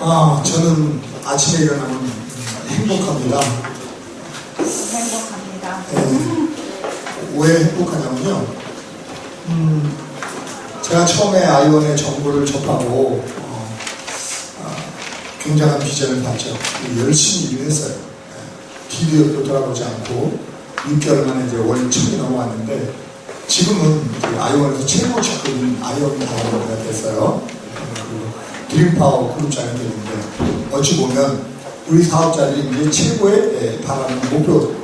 저는 아침에 일어나면 행복합니다. 행복합니다. 왜 행복하냐면요. 제가 처음에 아이원의 정보를 접하고 굉장한 비전을 봤죠. 열심히 일을 했어요. 뒤도 돌아보지 않고 6개월 만에 이제 월 1000이 넘어왔는데 지금은 아이원에서 최고 직급인 아이원 다원가 됐어요. 드림파워 그룹장이 되는데 어찌 보면 우리 사업자들이 이제 최고의 바라는 목표에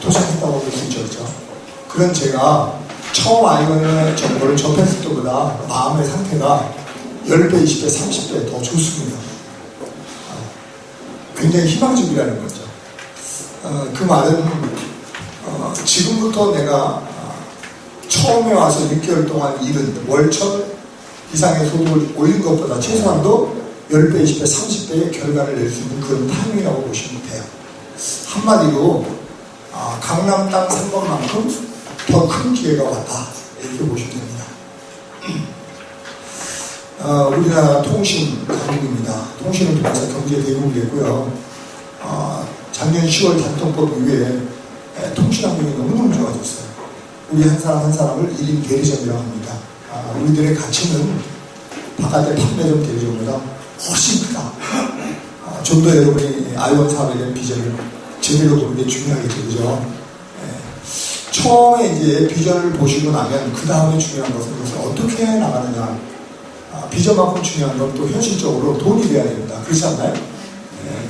도착했다고 볼 수 있죠. 그렇죠? 그런 제가 처음 아이원의 정보를 접했을 때보다 마음의 상태가 10배, 20배, 30배 더 좋습니다. 굉장히 희망적이라는 거죠. 그 말은 지금부터 내가 처음에 와서 6개월 동안 일은 월천 이상의 소득을 올린 것보다 최소한도 10배, 20배, 30배의 결과를 낼 수 있는 그런 타이밍이라고 보시면 돼요. 한마디로 강남 땅 산 것만큼 더 큰 기회가 왔다 이렇게 보시면 됩니다. 우리나라 통신 강국입니다. 통신을 통해서 경제 대국이 됐고요. 작년 10월 단통법 이후에 통신 환경이 너무너무 좋아졌어요. 우리 한 사람 한 사람을 1인 대리점이라고 합니다. 우리들의 가치는 바깥의 판매점 대리점보다 훨씬 크다. 좀 더 여러분이 아이원 사업에 대한 비전을 제대로 보는 게 중요하게 되죠. 처음에 이제 비전을 보시고 나면 그 다음에 중요한 것은 그것을 어떻게 해 나가느냐. 비전만큼 중요한 건 또 현실적으로 돈이 돼야 됩니다. 그렇지 않나요?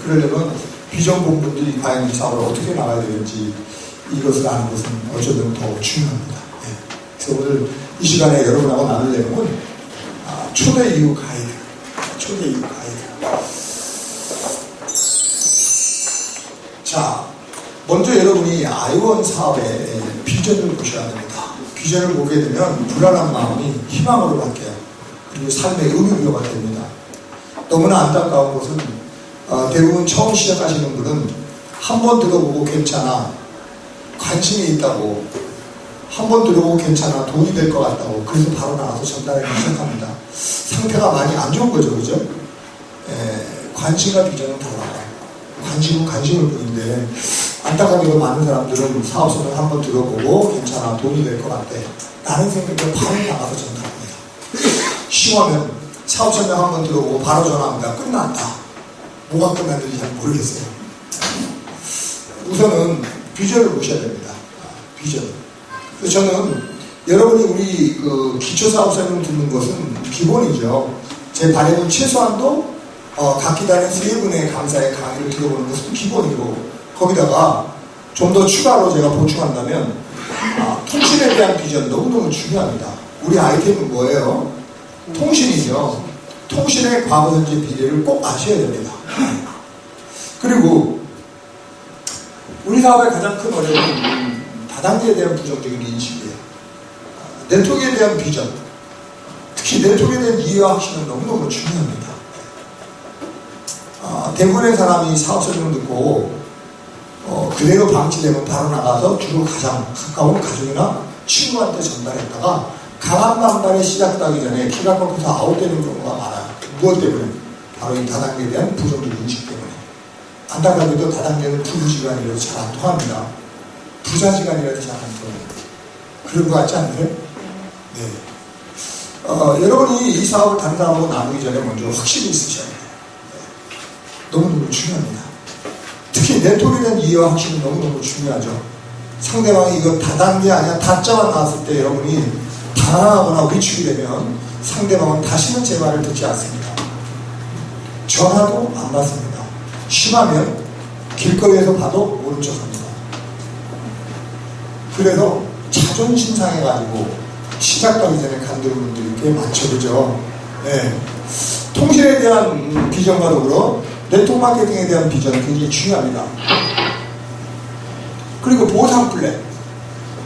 그러려면 비전 본 분들이 과연 이 사업을 어떻게 나가야 되는지 이것을 아는 것은 어쩌면 더 중요합니다. 그래서 오늘 이 시간에 여러분하고 나눌 내용은 초대 이후 가이드. 초대 이후 가이드. 자, 먼저 여러분이 아이원 사업의 비전을 보셔야 됩니다. 비전을 보게 되면 불안한 마음이 희망으로 바뀌어요. 그리고 삶의 의미부여가 됩니다. 너무나 안타까운 것은 대부분 처음 시작하시는 분은 한 번 들어보고 괜찮아, 관심이 있다고, 한 번 들어보고 괜찮아, 돈이 될 것 같다고, 그래서 바로 나가서 전달하기 시작합니다. 상태가 많이 안 좋은 거죠, 그죠? 관심과 비전은 달라요. 관심은 관심을 뿐인데 안타깝게도 많은 사람들은 사업성을 한 번 들어보고 괜찮아, 돈이 될 것 같아 라는 생각으로 바로 나가서 전달합니다. 심하면 사업 설명 한 번 들어보고 바로 전화합니다. 끝났다. 뭐가 끝났는지 잘 모르겠어요. 우선은 비전을 보셔야 됩니다. 비전. 그래서 저는 여러분이 우리 기초 사업 설명 듣는 것은 기본이죠. 제 바람은 최소한도 각 기단의 3분의 강사의 강의를 들어보는 것은 기본이고 거기다가 좀 더 추가로 제가 보충한다면 통신에 대한 비전 너무너무 중요합니다. 우리 아이템은 뭐예요? 통신이죠. 통신의 과거 현재 비례를 꼭 아셔야 됩니다. 그리고 우리 사업의 가장 큰 어려움은 다단계에 대한 부정적인 인식이에요. 네트워크에 대한 비전, 특히 네트워크에 대한 이해와 확신은 너무너무 중요합니다. 대부분의 사람이 사업 설명 듣고 그대로 방치되면 바로 나가서 주로 가장 가까운 가족이나 친구한테 전달했다가 강한 반발에 시작하기 전에 키가 꺾여서 아웃되는 경우가 많아요. 무엇 때문에? 바로 이 다단계에 대한 부정적 인식 때문에. 안타깝게도 다단계는 부부지간이라도 잘 안 통합니다. 부자지간이라도 잘 안 통해요. 그런 거 같지 않나요? 네. 여러분이 이 사업을 다른 사람하고 나누기 전에 먼저 확실히 있으셔야 돼요. 너무너무 중요합니다. 특히 네트워크에 대한 이해와 확신은 너무너무 중요하죠. 상대방이 이거 다단계 아니야 다자만 나왔을 때 여러분이 당황하거나 위축이 되면 상대방은 다시는 제 말을 듣지 않습니다. 전화도 안 받습니다. 심하면 길거리에서 봐도 모른 척합니다. 그래서 자존심 상해가지고 시작하기 전에 간두는 분들이 꽤 많죠. 그죠? 네. 통신에 대한 비전과 더불어 네트워크 마케팅에 대한 비전은 굉장히 중요합니다. 그리고 보상 플랜.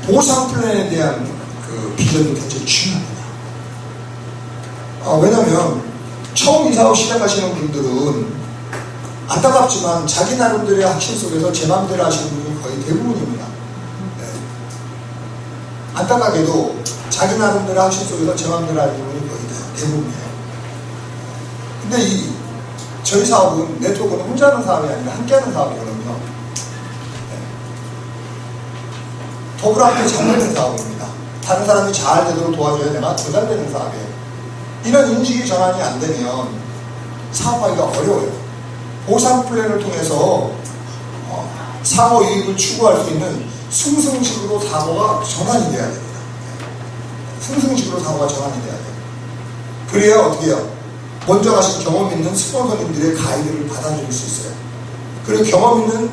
보상 플랜에 대한 비전도 굉장히 중요합니다. 왜냐면 처음 이 사업 시작하시는 분들은 안타깝지만 자기 나름대로의 확신 속에서 제 마음대로 하시는 분이 거의 대부분입니다. 네. 안타깝게도 자기 나름대로 확신 속에서 제 마음대로 하시는 분이 거의 대부분이에요. 근데 이 저희 사업은 네트워크는 혼자 하는 사업이 아니라 함께 하는 사업이거든요. 더불어 함께 잘 되는 사업입니다. 다른 사람이 잘 되도록 도와줘야 내가 더 잘 되는 사업이에요. 이런 인식이 전환이 안 되면 사업하기가 어려워요. 보상 플랜을 통해서 사고 이익을 추구할 수 있는 승승식으로 사고가 전환이 돼야 됩니다. 승승식으로 사고가 전환이 돼야 돼요. 그래야 어떻게 해요? 먼저 가신 경험 있는 스폰서님들의 가이드를 받아들일 수 있어요. 그리고 경험 있는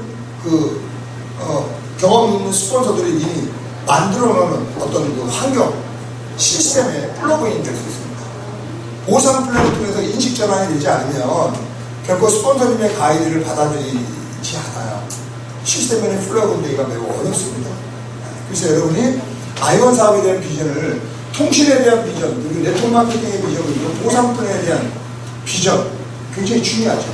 스폰서들이 이미 만들어 놓은 어떤 그 환경, 시스템에 플러그인 될 수 있습니다. 보상 플랜을 통해서 인식 전환이 되지 않으면 결코 스폰서님의 가이드를 받아들이지 않아요. 시스템에 플러그인 되기가 매우 어렵습니다. 그래서 여러분이 아이원 사업에 대한 비전을, 통신에 대한 비전, 그리고 네트워크 마케팅의 비전, 그리고 보상 플랜에 대한 비전, 굉장히 중요하죠.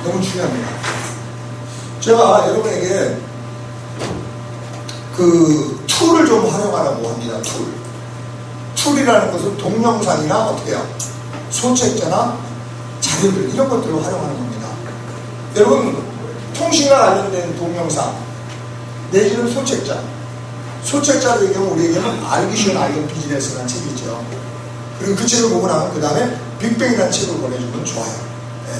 너무 중요합니다. 제가 여러분에게 그 툴을 좀 활용하라고 합니다. 툴이라는 것은 동영상이나 어떻게 해요? 소책자나 자료들, 이런 것들을 활용하는 겁니다. 여러분, 통신과 관련된 동영상 내지는 소책자로 얘기하면 우리에게는 알기 쉬운 아이언 비즈니스라는 책이 있죠. 그리고 그 책을 보고 나면 그 다음에 빅뱅이라는 책을 보내주면 좋아요. 네.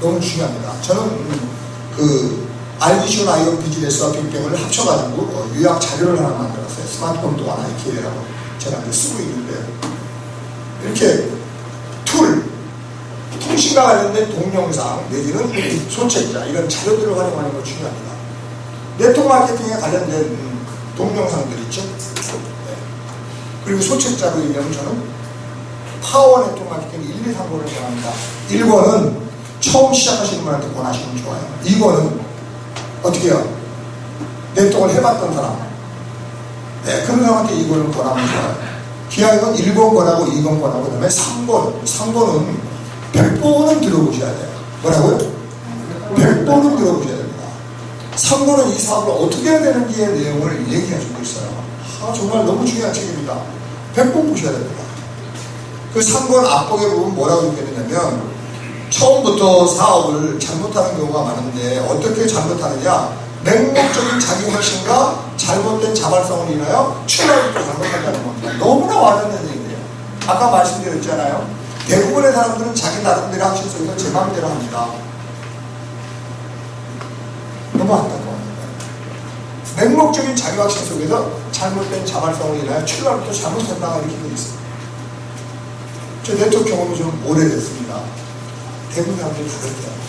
너무 중요합니다. 저는 그 알기 쉬운 아이언 비즈니스와 빅뱅을 합쳐가지고 요약 자료를 하나 만들었어요. 스마트폰 또 하나의 기회라고 제가 쓰고 있는데, 이렇게 통신과 관련된 동영상 내지는 소책자, 이런 자료들을 활용하는 거 중요합니다. 네트워크 마케팅에 관련된 동영상들 있죠. 네. 그리고 소책자로 얘기하면 저는 파워 네트워크 마케팅 1, 2, 3권을 권합니다. 1권은 처음 시작하시는 분한테 권하시면 좋아요. 2권은 어떻게 해요? 네트워크를 해봤던 사람, 그런 사람한테 2권을 권하면 좋아요. 기왕이면 1권 권하고 2권 권하고 그 다음에 3권은 100번은 들어보셔야 돼요. 뭐라고요? 100번은 들어보셔야 됩니다. 3권은 이 사업을 어떻게 해야 되는지의 내용을 얘기해주고 있어요. 정말 너무 중요한 책입니다. 100번 보셔야 됩니다. 그 3권 앞쪽에 보면 뭐라고 적혀있냐면, 처음부터 사업을 잘못하는 경우가 많은데 어떻게 잘못하느냐, 맹목적인 자기 확신과 잘못된 자발성을 인하여 출발부터 잘못한다는 겁니다. 너무나 와닿는 얘기예요. 아까 말씀드렸잖아요. 대부분의 사람들은 자기 나름대로 확신 속에서 제 마음대로 합니다. 너무 안타까워요. 맹목적인 자기 확신 속에서 잘못된 자발성을 인하여 출발부터 잘못한다고 이렇게 되어 있습니다. 저 네트워크 경험이 좀 오래됐습니다. 대부분 사람들이 다 그렇게 합니다.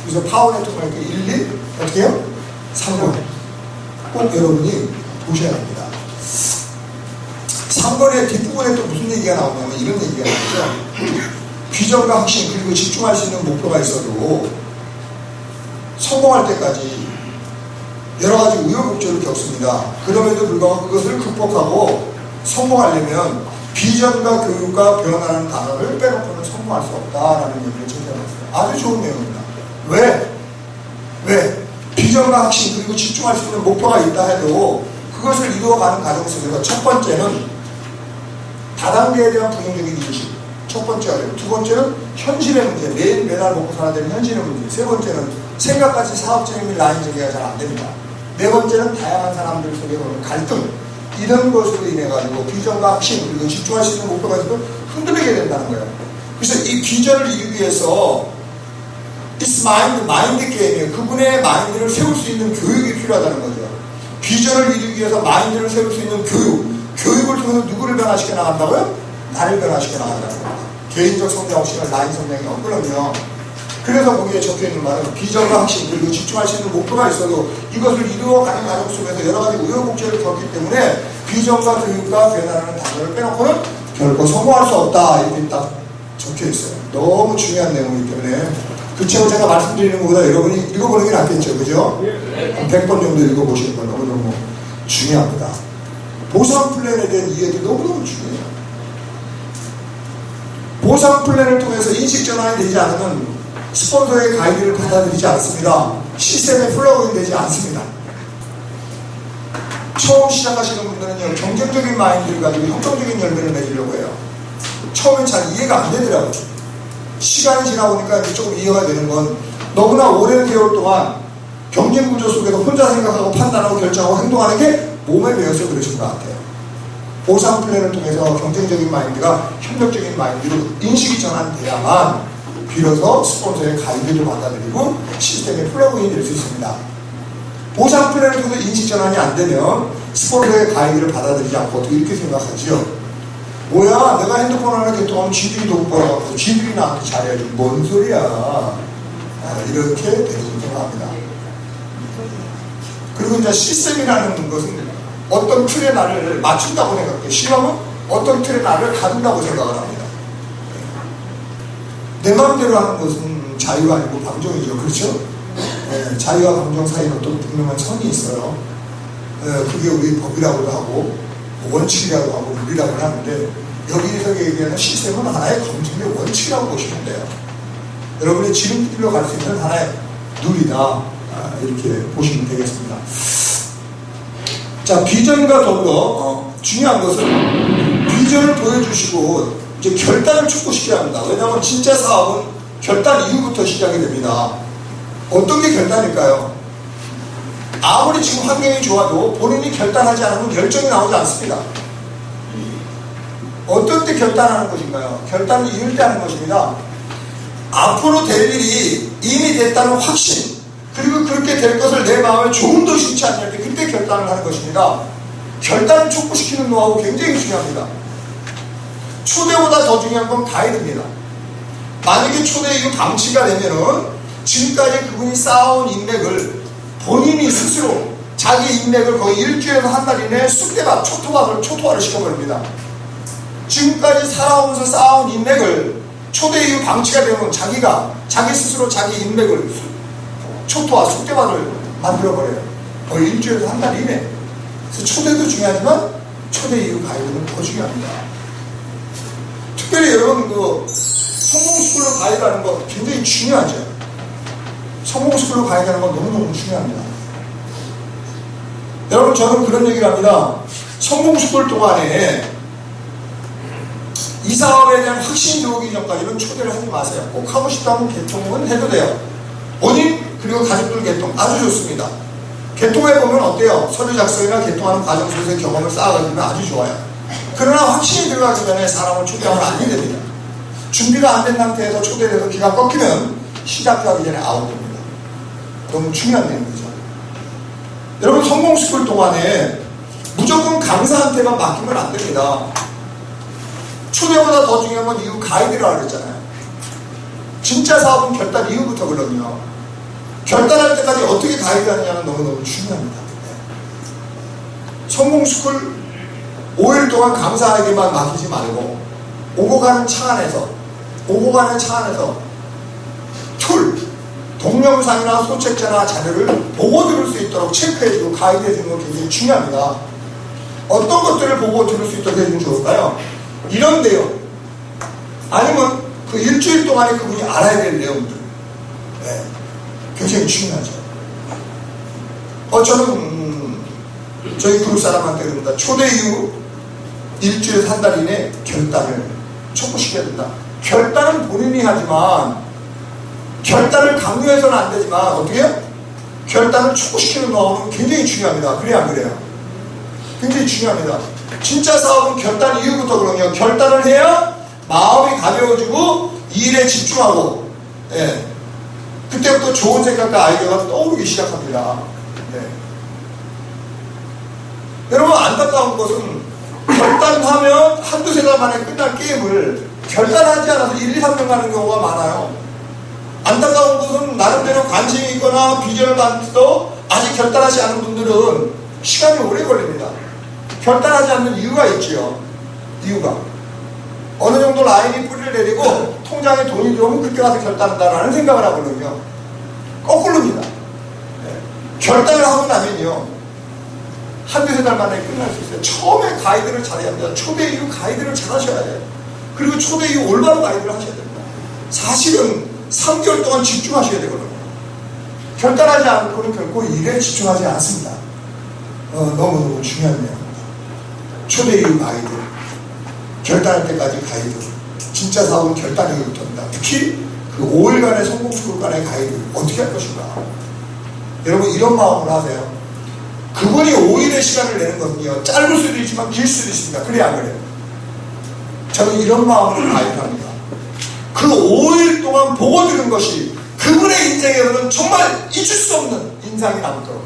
그래서 파워 네트워크 마케팅 1, 2, 어떻게 해요? 3권 꼭 여러분이 보셔야 합니다. 3권의 뒷부분에 또 무슨 얘기가 나오냐면 이런 얘기가 나오죠. 비전과 확신, 그리고 집중할 수 있는 목표가 있어도 성공할 때까지 여러 가지 우여곡절을 겪습니다. 그럼에도 불구하고 그것을 극복하고 성공하려면 비전과 교육과 변화라는 단어를 빼놓고는 성공할 수 없다라는 얘기를 제기해봤어요. 아주 좋은 내용입니다. 왜? 비전과 확신, 그리고 집중할 수 있는 목표가 있다 해도 그것을 이루어가는 과정 속에서 첫 번째는 다단계에 대한 부정적인 인식, 첫 번째 어려움. 두 번째는 현실의 문제, 매일 매달 먹고 살아야 되는 현실의 문제. 세 번째는 생각까지 사업적인 라인 전개가 잘 안 됩니다. 네 번째는 다양한 사람들 속에 오는 갈등, 이런 것으로 인해 가지고 비전과 확신, 그리고 집중할 수 있는 목표가 있어도 흔들리게 된다는 거예요. 그래서 이 비전을 이루기 위해서 It's 마인드 게임이에요. 그분의 마인드를 세울 수 있는 교육이 필요하다는 거죠. 비전을 이루기 위해서 마인드를 세울 수 있는 교육을 통해서 누구를 변화시켜 나간다고요? 나를 변화시켜 나간다는 겁니다. 개인적 성장 없이는 라인 성장이 없거든요. 그래서 거기에 적혀있는 말은 비전과 확신, 그리고 집중할 수 있는 목표가 있어도 이것을 이루어가는 과정 속에서 여러 가지 우여곡절을 겪기 때문에 비전과 교육과 변화라는 단어를 빼놓고는 결코 성공할 수 없다, 이렇게 딱 적혀있어요. 너무 중요한 내용이기 때문에 그 책을 제가 말씀드리는 것보다 여러분이 읽어보는 게 낫겠죠, 그죠? 한 100번 정도 읽어보시는 건 너무너무 중요합니다. 보상 플랜에 대한 이해도 너무너무 중요해요. 보상 플랜을 통해서 인식 전환이 되지 않으면 스폰서의 가이드를 받아들이지 않습니다. 시스템에 플러그인 되지 않습니다. 처음 시작하시는 분들은요, 경쟁적인 마인드를 가지고 협동적인 열매를 맺으려고 해요. 처음엔 잘 이해가 안 되더라고요. 시간이 지나 보니까 이제 조금 이해가 되는 건 너무나 오랜 세월 동안 경쟁 구조 속에서 혼자 생각하고 판단하고 결정하고 행동하는 게 몸에 배어서 그러신 것 같아요. 보상 플랜을 통해서 경쟁적인 마인드가 협력적인 마인드로 인식이 전환돼야만 비로소 스폰서의 가이드를 받아들이고 시스템에 플러그인이 될 수 있습니다. 보상 플랜을 통해서 인식 전환이 안 되면 스폰서의 가이드를 받아들이지 않고 어떻게 이렇게 생각하지요? 뭐야, 내가 핸드폰 하나 개통하면 쥐들이 돈 벌어갖고 쥐들이 나한테 잘해야지. 뭔 소리야. 이렇게 대부분 생각합니다. 그리고 이제 시스템이라는 것은 어떤 틀에 나를 맞춘다고 생각해요. 시험은 어떤 틀에 나를 가둔다고 생각을 합니다. 내 마음대로 하는 것은 자유가 아니고 방종이죠. 그렇죠? 자유와 방종 사이는 또 분명한 선이 있어요. 그게 우리 법이라고도 하고 원칙이라고 하고 룰이라고 하는데 여기서 얘기하는 시스템은 하나의 검증의 원칙이라고 보시면 돼요. 여러분이 지름길로 갈 수 있는 하나의 룰이다. 이렇게 보시면 되겠습니다. 자, 비전과 더불어 중요한 것은 비전을 보여주시고 이제 결단을 촉구시켜야 합니다. 왜냐하면 진짜 사업은 결단 이후부터 시작이 됩니다. 어떤 게 결단일까요? 아무리 지금 환경이 좋아도 본인이 결단하지 않으면 열정이 나오지 않습니다. 어떤 때 결단하는 것인가요? 결단을 이을 때 하는 것입니다. 앞으로 될 일이 이미 됐다는 확신, 그리고 그렇게 될 것을 내 마음에 조금 더 싫지 않을 때 그때 결단을 하는 것입니다. 결단을 촉구시키는 노하우 굉장히 중요합니다. 초대보다 더 중요한 건 가이드입니다. 만약에 초대 이후 방치가 되면은 지금까지 그분이 쌓아온 인맥을 본인이 스스로 자기 인맥을 거의 일주일에서 한 달 이내에 쑥대밭, 초토화를 시켜버립니다. 지금까지 살아오면서 쌓아온 인맥을 초대 이후 방치가 되면 자기 스스로 자기 인맥을 초토화, 쑥대밭을 만들어버려요. 거의 일주일에서 한 달 이내. 그래서 초대도 중요하지만 초대 이후 가이드는 더 중요합니다. 특별히 여러분 성공스쿨로 가이드하는 거 굉장히 중요하죠. 성공스쿨로 가이드하는 건 너무너무 중요합니다. 여러분, 저는 그런 얘기를 합니다. 성공스쿨 동안에 이 사업에 대한 확신이 들어오기 전까지는 초대를 하지 마세요. 꼭 하고 싶다면 개통은 해도 돼요. 본인 그리고 가족들 개통 아주 좋습니다. 개통해보면 어때요? 서류 작성이나 개통하는 과정 속에서 경험을 쌓아가지면 아주 좋아요. 그러나 확신이 들어가기 전에 사람을 초대하면 안 됩니다. 준비가 안 된 상태에서 초대돼서 기가 꺾이면 시작하기 전에 아웃됩니다. 너무 중요한 내용이죠. 여러분, 성공스쿨 동안에 무조건 강사한테만 맡기면 안 됩니다. 초대보다 더 중요한 건 이후 가이드라고 그랬잖아요. 진짜 사업은 결단 이후부터 그러거든요. 결단할 때까지 어떻게 가이드하느냐는 너무너무 중요합니다. 성공스쿨 5일 동안 강사에게만 맡기지 말고 오고 가는 차 안에서 툴, 동영상이나 소책자나 자료를 보고 들을 수 있도록 체크해주고 가이드해주는 건 굉장히 중요합니다. 어떤 것들을 보고 들을 수 있도록 해주면 좋을까요? 이런 내용, 아니면 그 일주일 동안에 그분이 알아야 될 내용들, 굉장히 중요하죠. 저는 저희 그룹 사람한테 그럽니다. 초대 이후 일주일에서 한 달 이내 결단을 촉구시켜야 된다. 결단은 본인이 하지만 결단을 강요해서는 안 되지만 어떻게 해요? 결단을 촉구시키는 노하우는 굉장히 중요합니다. 그래야 안 그래요? 굉장히 중요합니다. 진짜 사업은 결단 이후부터 그러면 결단을 해야 마음이 가벼워지고 일에 집중하고, 그때부터 좋은 생각과 아이디어가 떠오르기 시작합니다. 여러분, 안타까운 것은 결단하면 한두 세 달 만에 끝날 게임을 결단하지 않아서 1, 2, 3년 가는 경우가 많아요. 안타까운 것은 나름대로 관심이 있거나 비전을 갖고도 아직 결단하지 않은 분들은 시간이 오래 걸립니다. 결단하지 않는 이유가 있지요. 이유가 어느 정도 라인이 뿌리를 내리고 통장에 돈이 들어오면 그때 가서 결단한다라는 생각을 하거든요. 거꾸로입니다. 결단을 하고 나면요, 한두 세 달 만에 끝날 수 있어요. 처음에 가이드를 잘해야 합니다. 초대 이후 가이드를 잘 하셔야 돼요. 그리고 초대 이후 올바른 가이드를 하셔야 됩니다. 사실은 3개월 동안 집중하셔야 되거든요. 결단하지 않고는 결코 일에 집중하지 않습니다. 너무너무 중요한 내용입니다. 초대 이후 가이드, 결단할 때까지 가이드, 진짜 사업은 결단이 부터입니다. 특히 그 5일간의 성공수급간의 가이드 어떻게 할 것인가. 여러분 이런 마음으로 하세요. 그분이 5일의 시간을 내는 거거든요. 짧을 수도 있지만 길 수도 있습니다. 그래 안 그래요? 저는 이런 마음으로 가이드합니다. 그 5일 동안 보고 들은 것이 그분의 인생에서는 정말 잊을 수 없는 인상이 남도록,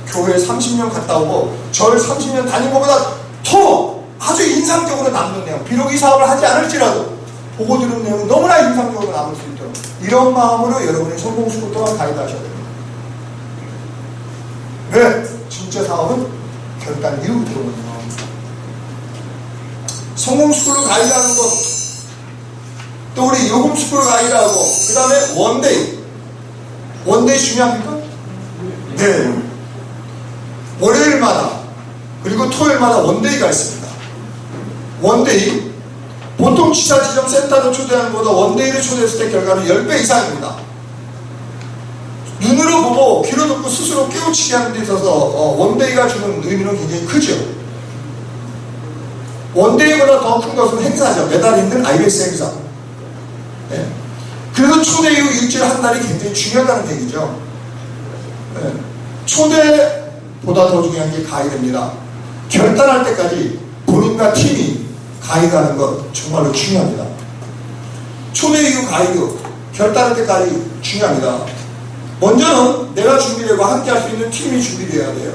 교회 30년 갔다 오고 절 30년 다닌 것보다 더 아주 인상적으로 남는 내용, 비록 이 사업을 하지 않을지라도 보고 들은 내용이 너무나 인상적으로 남을 수 있도록 이런 마음으로 여러분의 성공수급 동안 가이드 하셔야 됩니다. 왜? 진짜 사업은 결단 이후 들어오거든요. 성공스쿨을 가이드하는 것, 또 우리 요금스쿨을 가이드하고, 그 다음에 원데이. 원데이 중요합니까? 네. 월요일마다 그리고 토요일마다 원데이가 있습니다. 원데이, 보통 지사 지점 센터로 초대하는 것보다 원데이를 초대했을 때 결과는 10배 이상입니다. 눈으로 보고 귀로 듣고 스스로 깨우치게 하는 데 있어서 원데이가 주는 의미는 굉장히 크죠. 원데이보다 더 큰 것은 행사죠. 매달 있는 IBS 행사. 네. 그래서 초대 이후 일주일 한 달이 굉장히 중요하다는 얘기죠. 네. 초대보다 더 중요한 게 가이드입니다. 결단할 때까지 본인과 팀이 가이드하는 것 정말로 중요합니다. 초대 이후 가이드, 결단할 때까지 중요합니다. 먼저는 내가 준비되고 함께 할 수 있는 팀이 준비되어야 돼요.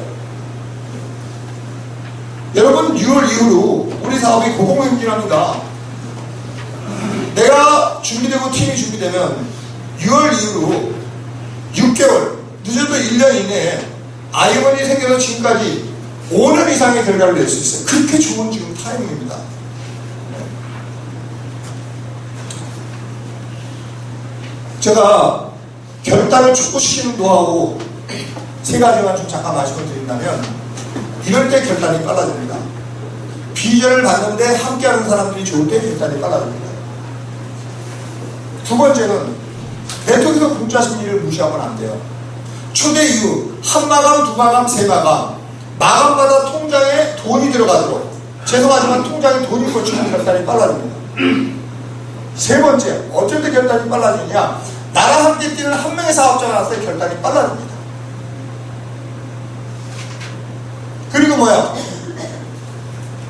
여러분 6월 이후로 우리 사업이 고공행진합니다. 내가 준비되고 팀이 준비되면 6월 이후로 6개월, 늦어도 1년 이내에 아이원이 생겨서 지금까지 5년 이상의 결과를 낼 수 있어요. 그렇게 좋은 지금 타이밍입니다. 제가 결단을 촉구시키는 노하우 3가지만 좀 잠깐 말씀을 드린다면, 이럴 때 결단이 빨라집니다. 비전을 봤는데 함께하는 사람들이 좋을 때 결단이 빨라집니다. 두 번째는 네트워크에서 공짜 심리를 무시하면 안 돼요. 초대 이후 한 마감, 두 마감, 세 마감, 마감마다 통장에 돈이 들어가도록, 죄송하지만 통장에 돈이 꽂히면 결단이 빨라집니다. 세 번째, 어쩔 때 결단이 빨라지냐? 나랑 함께 뛰는 한 명의 사업자가 나왔을 때 결단이 빨라집니다. 그리고 뭐야?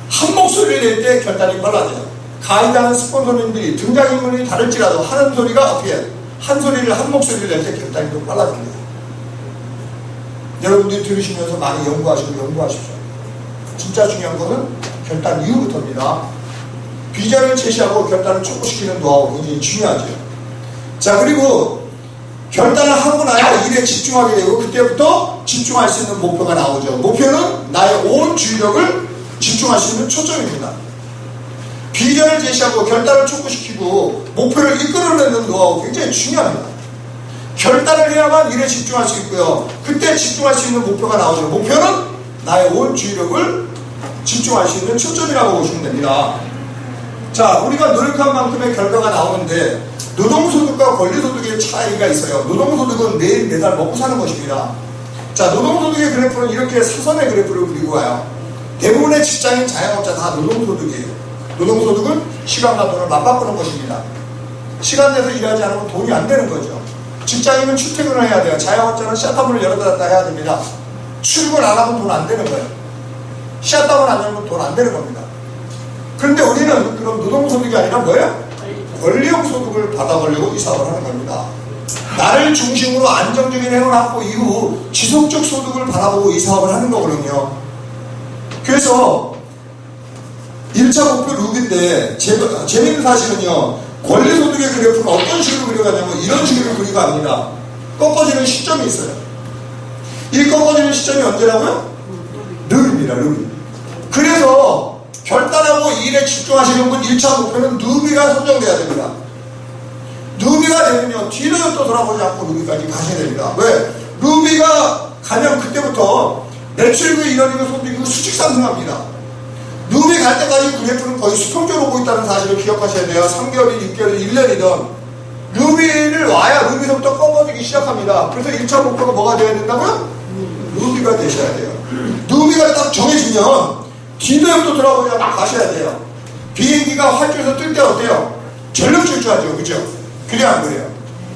한 목소리를 낼 때 결단이 빨라져요. 가이드하는 스폰서님들이 등장인물이 다를지라도 하는 소리가 어떻게 해요? 한 소리를, 한 목소리를 낼 때 결단이 더 빨라집니다. 여러분들이 들으시면서 많이 연구하십시오. 진짜 중요한 것은 결단 이후부터입니다. 비전을 제시하고 결단을 촉구시키는 노하우 굉장히 중요하죠. 자, 그리고 결단을 하고 나야 일에 집중하게 되고, 그때부터 집중할 수 있는 목표가 나오죠. 목표는 나의 온 주의력을 집중할 수 있는 초점입니다. 비전을 제시하고 결단을 촉구시키고 목표를 이끌어내는 노하우 굉장히 중요합니다. 결단을 해야만 일에 집중할 수 있고요. 그때 집중할 수 있는 목표가 나오죠. 목표는 나의 온 주의력을 집중할 수 있는 초점이라고 보시면 됩니다. 자, 우리가 노력한 만큼의 결과가 나오는데, 노동소득과 권리소득의 차이가 있어요. 노동소득은 매일 매달 먹고 사는 것입니다. 자, 노동소득의 그래프는 이렇게 사선의 그래프를 그리고 와요. 대부분의 직장인, 자영업자 다 노동소득이에요. 노동소득은 시간과 돈을 맞바꾸는 것입니다. 시간 내서 일하지 않으면 돈이 안 되는 거죠. 직장인은 출퇴근을 해야 돼요. 자영업자는 샷다운을 열어 닫았다 해야 됩니다. 출근 안 하면 돈 안 되는 거예요. 샷다운 안 열면 돈 안 되는 겁니다. 그런데 우리는 그런 노동소득이 아니라 뭐예요? 권리형 소득을 받아보려고 이 사업을 하는 겁니다. 나를 중심으로 안정적인 행을 하고 이후 지속적 소득을 바라보고 이 사업을 하는 거거든요. 그래서 1차 목표 룩인데 재밌는 사실은요, 권리소득의 그래프는 어떤 식으로 그려가냐면 이런 식으로 그리고 합니다. 꺾어지는 시점이 있어요. 이 꺾어지는 시점이 언제라고요? 룩입니다. 룩. 그래서 결단하고 일에 집중하시는 분 1차 목표는 누비가 선정돼야 됩니다. 누비가 되면요, 뒤로 또 돌아보지 않고 누비까지 가셔야 됩니다. 왜? 누비가 가면 그때부터 매출이고 인원이고 소득이고 수직 상승합니다. 누비 갈 때까지 그래프는 거의 수평적으로 오고 있다는 사실을 기억하셔야 돼요. 3개월이든 6개월이든 1년이든 누비를 와야 누비서부터 꺾어지기 시작합니다. 그래서 1차 목표가 뭐가 되어야 된다고요? 누비가 되셔야 돼요. 누비가 딱 정해지면 뒤도 옆도 돌아보지 않고 가셔야 돼요. 비행기가 활주에서 뜰 때 어때요? 전력 질주하죠. 그죠? 그래 안 그래요?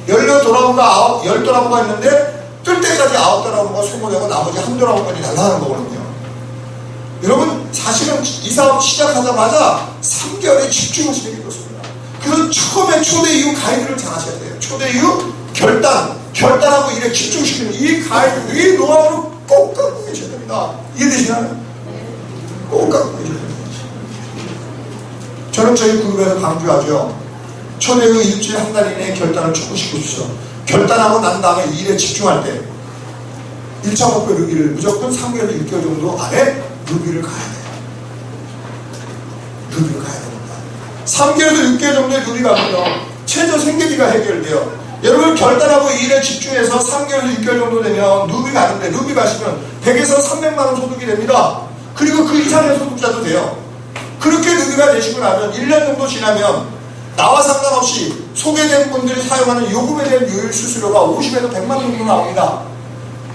10도라고가 10도라고가 있는데 뜰 때까지 9도라고가 소모되고 나머지 1도라고까지 날아가는 거거든요. 여러분 사실은 이 사업 시작하자마자 3개월에 집중하시는 게 좋습니다. 그래서 처음에 초대 이후 가이드를 잘 하셔야 돼요. 초대 이후 결단하고 일에 집중시키는 이 가이드, 이 노하우를 꼭 갖고 계셔야 됩니다. 이해되시나요? 꼭 갖고 계셔야 됩니다. 저는 저희 그룹에서 강조하죠. 초대 이후 일주일 한 달 이내에 결단을 촉구시키십시오. 결단하고 난 다음에 일에 집중할 때 1차 목표 루비를 무조건 3개월에서 6개월 정도 안에 루비를 가야 돼요. 루비를 가야 됩니다. 3개월에서 6개월 정도의 루비 가면요 최저 생계비가 해결돼요. 여러분 결단하고 일에 집중해서 3개월에서 6개월 정도 되면 루비 가는데 루비 가시면 100에서 300만원 소득이 됩니다. 그리고 그 이상의 소득자도 돼요. 그렇게 루비가 되시고 나면 1년 정도 지나면 나와 상관없이 소개된 분들이 사용하는 요금에 대한 요율 수수료가 50에서 100만 원 정도 나옵니다.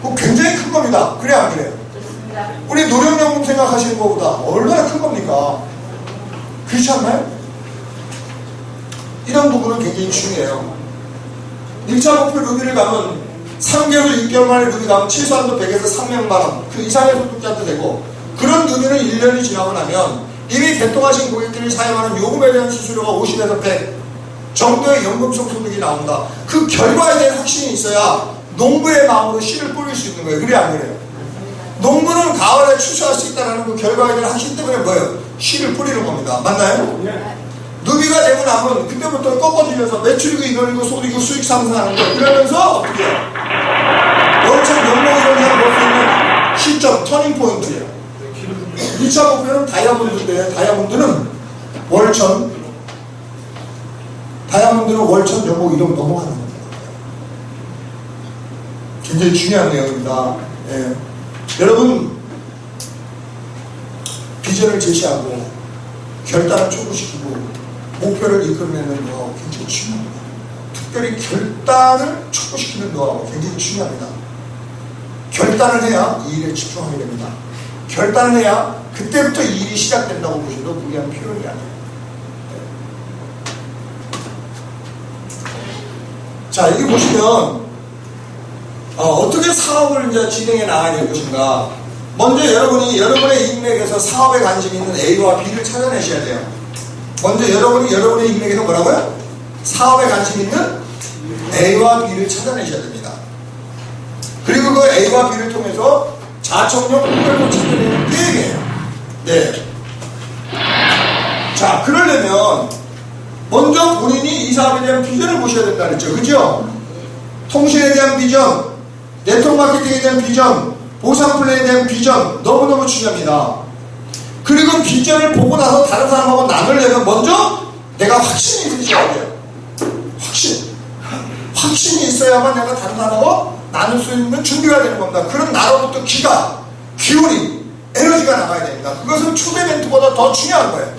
그거 굉장히 큰 겁니다. 그래 안 그래요? 좋습니다. 우리 노령연금 생각하시는 것보다 얼마나 큰 겁니까? 그렇지 않나요? 이런 부분은 굉장히 중요해요. 1차 목표 루비를 가면 3개월, 6개월 만에 루비 가면 최소한도 100에서 300만 원 그 이상의 소득자도 되고 그런 루비는 1년이 지나고 나면 이미 개통하신 고객들이 사용하는 요금에 대한 수수료가 50에서 100 정도의 연금성 소득이 나온다. 그 결과에 대한 확신이 있어야 농부의 마음으로 씨를 뿌릴 수 있는 거예요. 그래 안 그래요? 농부는 가을에 추수할 수 있다는 그 결과에 대한 확신 때문에 뭐예요? 씨를 뿌리는 겁니다. 맞나요? 누비가 되고 나면 그때부터 꺾어지면서 매출이고 인원이고 소득이고 수익 상승하는 거예요. 그러면서 어떻게 해요? 월천 연봉 이런 사람 볼 수 있는 시점, 터닝 포인트예요. 2차 목표는 다이아몬드인데 다이아몬드는 월천 연봉 1억 넘어가는 겁니다. 굉장히 중요한 내용입니다. 예. 여러분 비전을 제시하고 결단을 촉구시키고 목표를 이끌어내는 노하우 굉장히 중요합니다. 특별히 결단을 촉구시키는 노하우 굉장히 중요합니다. 결단을 해야 이 일에 집중하게 됩니다. 결단을 해야 그때부터 이 일이 시작된다고 보셔도 무리한 표현이 아니에요. 자, 여기 보시면 어떻게 사업을 이제 진행해 나가야 될 것인가. 먼저 여러분이 여러분의 인맥에서 사업에 관심이 있는 A와 B를 찾아내셔야 돼요. 먼저 여러분이 여러분의 인맥에서 뭐라고요? 사업에 관심 있는 A와 B를 찾아내셔야 됩니다. 그리고 그 A와 B를 통해서 자청력 목표를 찾아내는 계획이에요. 네. 자, 그러려면 먼저 본인이 이 사업에 대한 비전을 보셔야 된다 그랬죠. 그죠? 통신에 대한 비전, 네트워크 마케팅에 대한 비전, 보상 플랜에 대한 비전 너무너무 중요합니다. 그리고 비전을 보고 나서 다른 사람하고 나누려면 먼저 내가 확신이 있어야 돼요. 확신이 있어야만 내가 다른 사람하고 나눌 수 있는 준비가 되는 겁니다. 그럼 나로부터 기운이, 에너지가 나가야 됩니다. 그것은 초대 멘트보다 더 중요한 거예요.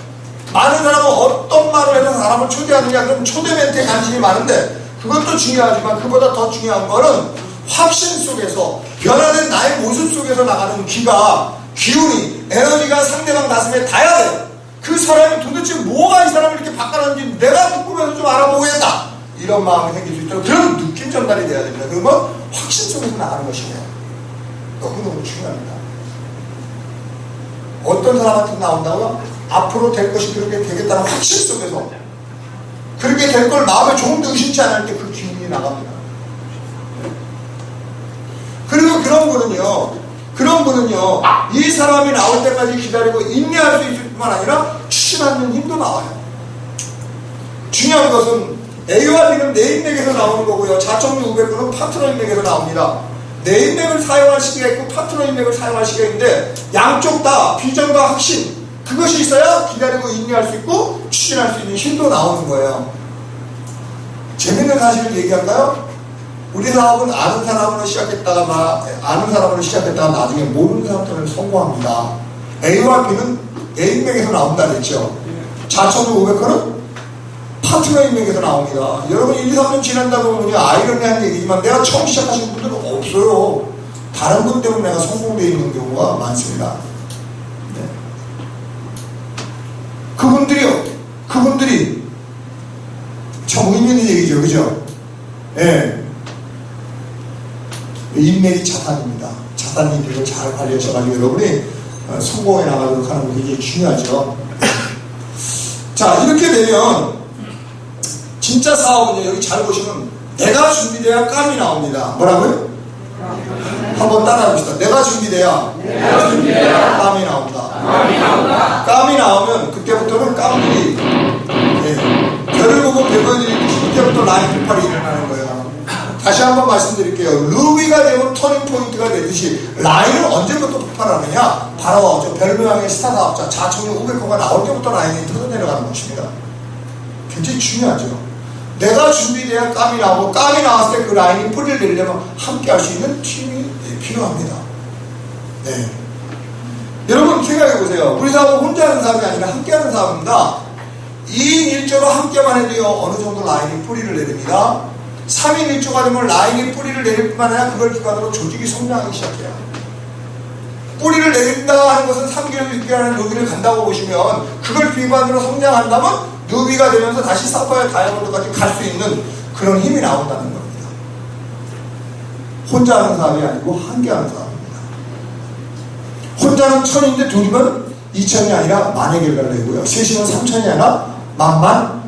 많은 사람은 어떤 말을 해서 사람을 초대하느냐, 그럼 초대 멘트에 관심이 많은데 그것도 중요하지만 그보다 더 중요한 거는 확신 속에서 변화된 나의 모습 속에서 나가는 기운이, 에너지가 상대방 가슴에 닿아야 돼요. 그 사람이 도대체 뭐가 이 사람을 이렇게 바꿔놨는지 내가 궁금해서 좀 알아보겠다. 이런 마음이 생길 수 있도록 그런 느낌 전달이 돼야 됩니다. 그러면 확신 속에서 나가는 것이에요. 너무너무 중요합니다. 어떤 사람한테 나온다고요? 앞으로 될 것이 그렇게 되겠다는 확신 속에서 그렇게 될 걸 마음에 조금도 의심치 않을 때 그 기운이 나갑니다. 그리고 그런 분은요 이 사람이 나올 때까지 기다리고 인내할 수 있을 뿐만 아니라 추진하는 힘도 나와요. 중요한 것은 A와 B는 내 인맥에서 나오는 거고요. 자청력 500%는 파트너 인맥에서 나옵니다. 내 인맥을 사용할 시기가 있고 파트너 인맥을 사용할 시기가 있는데 양쪽 다 비전과 확신 그것이 있어야 기다리고 인내할 수 있고 추진할 수 있는 힘도 나오는 거예요. 재밌는 사실을 얘기할까요? 우리 사업은 아는 사람으로 시작했다가 나중에 모르는 사람들은 성공합니다. A와 B는 내 인맥에서 나온다 그랬죠. 자청력 500%는 파트너 인맥에서 나옵니다. 여러분 1, 2, 3년 지난다고 보면 아이러니한 얘기지만 내가 처음 시작하신 분들은 없어요. 다른 분 때문에 내가 성공되어 있는 경우가 많습니다. 네. 그분들이 얘기죠. 그죠? 예. 인맥이 자산입니다. 자산 인맥을 잘 관리하셔가지고 여러분이 성공해 나가도록 하는 게 굉장히 중요하죠. 자, 이렇게 되면 진짜 사업은요, 여기 잘 보시면 내가 준비돼야 깜이 나옵니다. 뭐라고요? 한번 따라해봅시다. 내가 준비돼야 깜이 나온다. 깜이 나오면 그때부터는 깜들이 별을 보고 배보여드리듯이 그때부터 라인 폭발이 일어나는 거예요. 다시 한번 말씀드릴게요. 루비가 되면 터닝 포인트가 되듯이 라인은 언제부터 폭발하느냐? 바로 저 별명의 스타 사업자 자청력 500호가 나올 때부터 라인이 터져 내려가는 것입니다. 굉장히 중요하죠. 내가 준비돼야 깜이 나오고, 깜이 나왔을 때 그 라인이 뿌리를 내리려면 함께 할 수 있는 팀이 필요합니다. 네. 여러분 생각해 보세요. 우리 사업은 혼자 하는 사업이 아니라 함께 하는 사업입니다. 2인 1조로 함께만 해도요, 어느 정도 라인이 뿌리를 내립니다. 3인 1조가 되면 라인이 뿌리를 내릴 뿐만 아니라 그걸 기반으로 조직이 성장하기 시작해요. 뿌리를 내린다 하는 것은 3개월, 6개월의 루비를 간다고 보시면 그걸 기반으로 성장한다면 루비가 되면서 다시 사파이어 다이아몬드까지 갈 수 있는 그런 힘이 나온다는 겁니다. 혼자 하는 사업이 아니고 함께 하는 사업입니다. 혼자는 1000인데 둘이면 2000이 아니라 만의 결과를 내고요. 셋이면 3000이 아니라 만만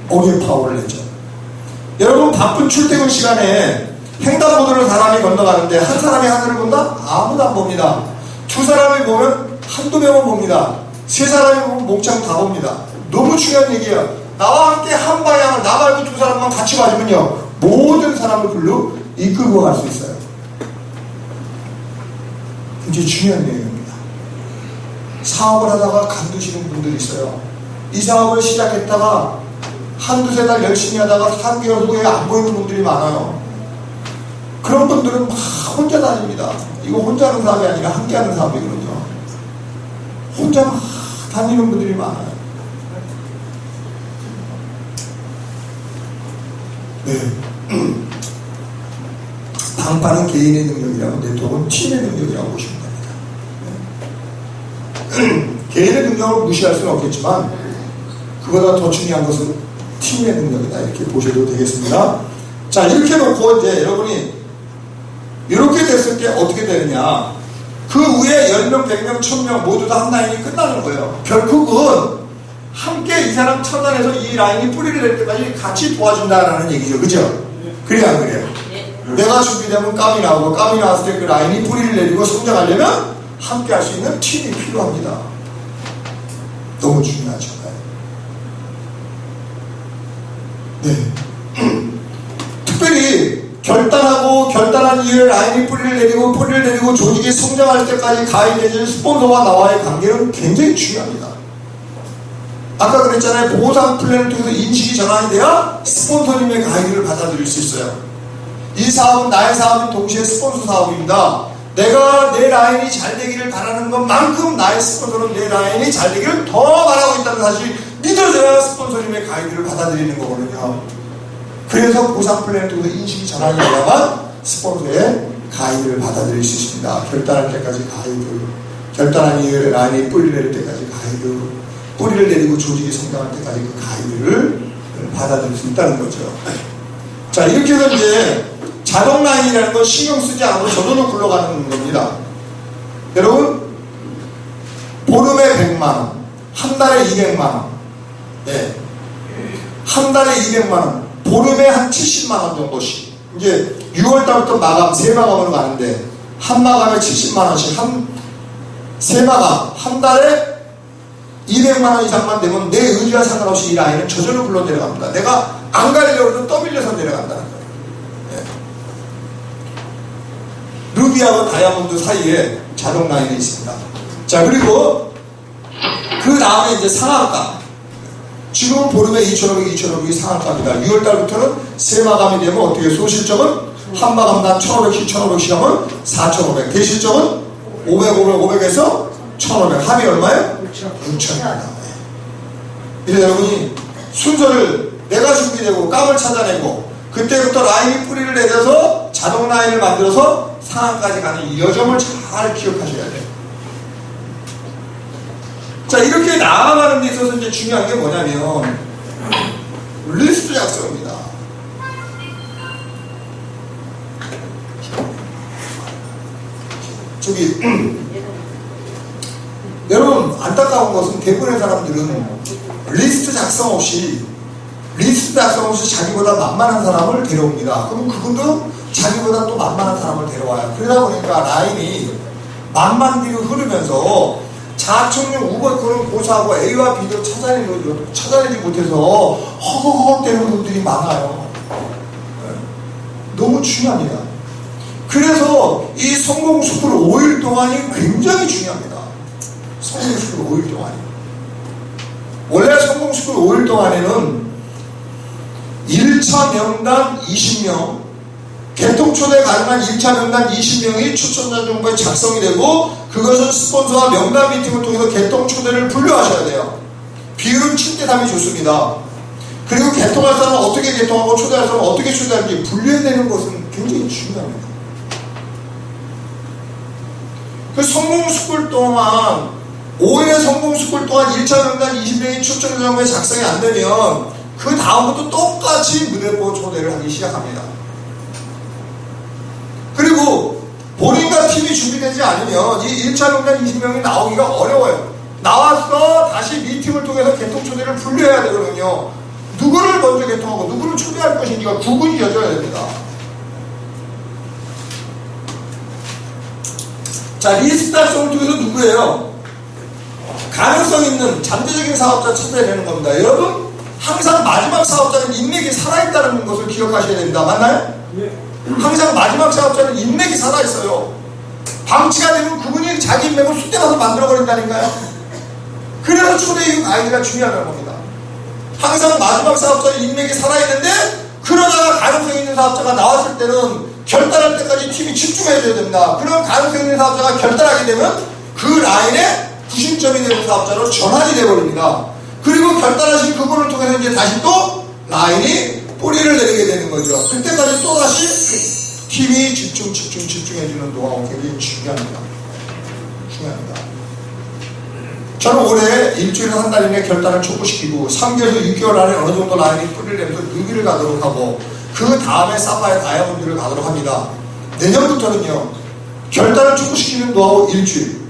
5의 파워를 내죠. 여러분 바쁜 출퇴근 시간에 횡단보도를 사람이 건너가는데 한 사람이 하늘을 본다? 아무도 안 봅니다. 두 사람이 보면 한두 명은 봅니다. 세 사람이 보면 몽창 다 봅니다. 너무 중요한 얘기예요. 나와 함께 한 방향을, 나 말고 두 사람만 같이 가지면요, 모든 사람을 글로 이끌고 갈 수 있어요. 굉장히 중요한 내용입니다. 사업을 하다가 간두시는 분들이 있어요. 이 사업을 시작했다가 한두 세 달 열심히 하다가 3개월 후에 안 보이는 분들이 많아요. 그런 분들은 막 혼자 다닙니다. 이거 혼자 하는 사업이 아니라 함께 하는 사업이거든요. 혼자 막 다니는 분들이 많아요. 네. 방파는 개인의 능력이라고, 네트워크는 팀의 능력이라고 보시면 됩니다. 네. 개인의 능력을 무시할 수는 없겠지만 그보다 더 중요한 것은 팀의 능력이다, 이렇게 보셔도 되겠습니다. 자, 이렇게 놓고 이제 여러분이 이렇게 됐을 때 어떻게 되느냐, 그 위에 10명, 100명, 1000명 모두 다 한 라인이 끝나는 거예요. 결국은 함께 이 사람 차단해서 이 라인이 뿌리를 낼 때까지 같이 도와준다라는 얘기죠. 그죠? 그래요, 안 그래요? 내가 준비되면 깜이 나오고, 깜이 나왔을 때 그 라인이 뿌리를 내리고 성장하려면 함께 할 수 있는 팀이 필요합니다. 너무 중요하죠. 네. 특별히 결단한 이후에 라인이 뿌리를 내리고 조직이 성장할 때까지 가입해진 스폰서와 나와의 관계는 굉장히 중요합니다. 아까 그랬잖아요. 보상 플랜을 통해서 인식이 전환이 돼야 스폰서님의 가이드를 받아들일 수 있어요. 이 사업은 나의 사업인 동시에 스폰서 사업입니다. 내가 내 라인이 잘 되기를 바라는 것만큼 나의 스폰서는 내 라인이 잘 되기를 더 바라고 있다는 사실이 믿어져야 스폰서님의 가이드를 받아들이는 거거든요. 그래서 보상 플랜을 통해서 인식이 전환이 되야만 스폰서의 가이드를 받아들일 수 있습니다. 결단할 때까지 가이드, 결단한 이후에 라인이 뿌리를 내릴 때까지 가이드, 뿌리를 내리고 조직이 성장할 때까지 그 가이드를 받아들일 수 있다는 거죠. 자, 이렇게 해서 이제 자동 라인이라는 건 신경 쓰지 않고 저절로 굴러가는 겁니다. 여러분, 보름에 100만원, 한 달에 200만원, 네. 한 달에 200만원, 보름에 한 70만원 정도씩. 이제 6월달부터 마감, 세 마감으로 가는데, 한 마감에 70만원씩, 세 마감, 한 달에 200만원 이상만 되면 내 의지와 상관없이 이 라인은 저절로 굴러 내려갑니다. 내가 안 가려고 해도 떠밀려서 내려간다는 거예요. 네. 루비하고 다이아몬드 사이에 자동 라인이 있습니다. 자, 그리고 그 다음에 이제 상한가. 지금은 보름에 2,500, 2,500이 상한가입니다. 6월달부터는 세 마감이 되면 어떻게 소실적은 한 마감당 1,500씩, 1,500씩 하면 4,500. 대실적은 500, 500, 500에서 1,500. 합이 얼마예요? 6,000입니다. 이제 여러분이 순서를 내가 준비되고 깜을 찾아내고 그때부터 라인이 뿌리를 내려서 자동 라인을 만들어서 상한까지 가는 이 여정을 잘 기억하셔야 돼요. 자, 이렇게 나아가는 데 있어서 이제 중요한 게 뭐냐면 리스트 작성입니다. 여러분 안타까운 것은 대부분의 사람들은 리스트 작성 없이 자기보다 만만한 사람을 데려옵니다. 그럼 그분도 자기보다 또 만만한 사람을 데려와요. 그러다 보니까 라인이 만만디로 흐르면서 자청력 우거표를 고사하고 A와 B도 찾아내지 못해서 허걱허걱대는 분들이 많아요. 너무 중요합니다. 그래서 이 성공스쿨 5일 동안이 굉장히 중요합니다. 성공스쿨 5일 동안이. 원래 성공스쿨 5일 동안에는 1차 명단 20명, 개통초대 가능한 1차 명단 20명이 추천자 정보에 작성이 되고, 그것은 스폰서와 명단 미팅을 통해서 개통초대를 분류하셔야 돼요. 비율은 7대3이 좋습니다. 그리고 개통할 사람은 어떻게 개통하고 초대할 사람은 어떻게 초대하는지 분류해내는 것은 굉장히 중요합니다. 그 성공스쿨 동안 5일의 성공스쿨 동안 1차 명단 20명이 추천자 정보에 작성이 안 되면 그 다음부터 똑같이 무대보 초대를 하기 시작합니다. 그리고 본인과 팀이 준비되지 않으면 이 1차 명단 20명이 나오기가 어려워요. 나와서 다시 미팅을 통해서 개통 초대를 분류해야 되거든요. 누구를 먼저 개통하고 누구를 초대할 것인지가 구분이 되어야 됩니다. 자, 리스트 작성을 통해서 누구예요? 가능성 있는 잠재적인 사업자 찾아야 되는 겁니다. 여러분, 항상 마지막 사업자는 인맥이 살아있다는 것을 기억하셔야 됩니다. 맞나요? 네. 항상 마지막 사업자는 인맥이 살아있어요. 방치가 되면 그분이 자기 인맥을 쑥대가서 만들어버린다니까요. 그래서 초대이익 아이디가 중요하다는 겁니다. 항상 마지막 사업자는 인맥이 살아있는데, 그러다가 가능성 있는 사업자가 나왔을 때는 결단할 때까지 팀이 집중해줘야 됩니다. 그럼 가능성 있는 사업자가 결단하게 되면 그 라인에 구심점이 되는 사업자로 전환이 되어버립니다. 그리고 결단하신 그분을 통해서 이제 다시 또 라인이 뿌리를 내리게 되는 거죠. 그때까지 또 다시 팀이 집중해주는 노하우가 굉장히 중요합니다. 저는 올해 일주일에 한 달 이내 결단을 촉구시키고 3개월에서 6개월 안에 어느 정도 라인이 뿌리를 내면서 루비를 가도록 하고, 그 다음에 사파이어 다이아몬드를 가도록 합니다. 내년부터는요, 결단을 촉구시키는 노하우 일주일,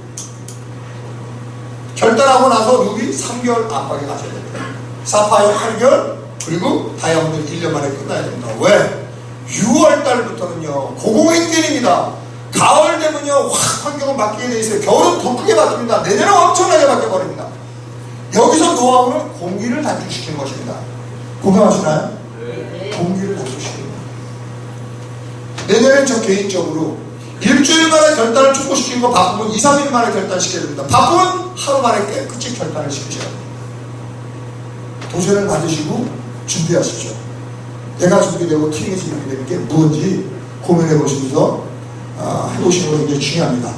결단하고 나서 루비 3개월 안팎에 가셔야 됩니다. 사파이어 8개월, 그리고 다이아몬드 1년 만에 끝나야 됩니다. 왜? 6월달부터는요 고공행진입니다. 가을 되면요 확 환경은 바뀌게 돼 있어요. 겨울은 더 크게 바뀝니다. 내년은 엄청나게 바뀌어버립니다. 여기서 노하우는 공기를 단축시키는 것입니다. 공감하시나요? 네. 공기를 단축시키는 것. 내년엔 저 개인적으로 일주일 만에 결단을 촉구시키는 거 바쁘면 2, 3일 만에 결단시켜야 됩니다. 바쁘면 하루 만에 깨끗이 결단을 시키셔야 됩니다. 도전을 받으시고 준비하십시오. 내가 준비되고 팀이 준비되는 게 무엇인지 고민해 보시면서 해보시는 거 굉장히 중요합니다.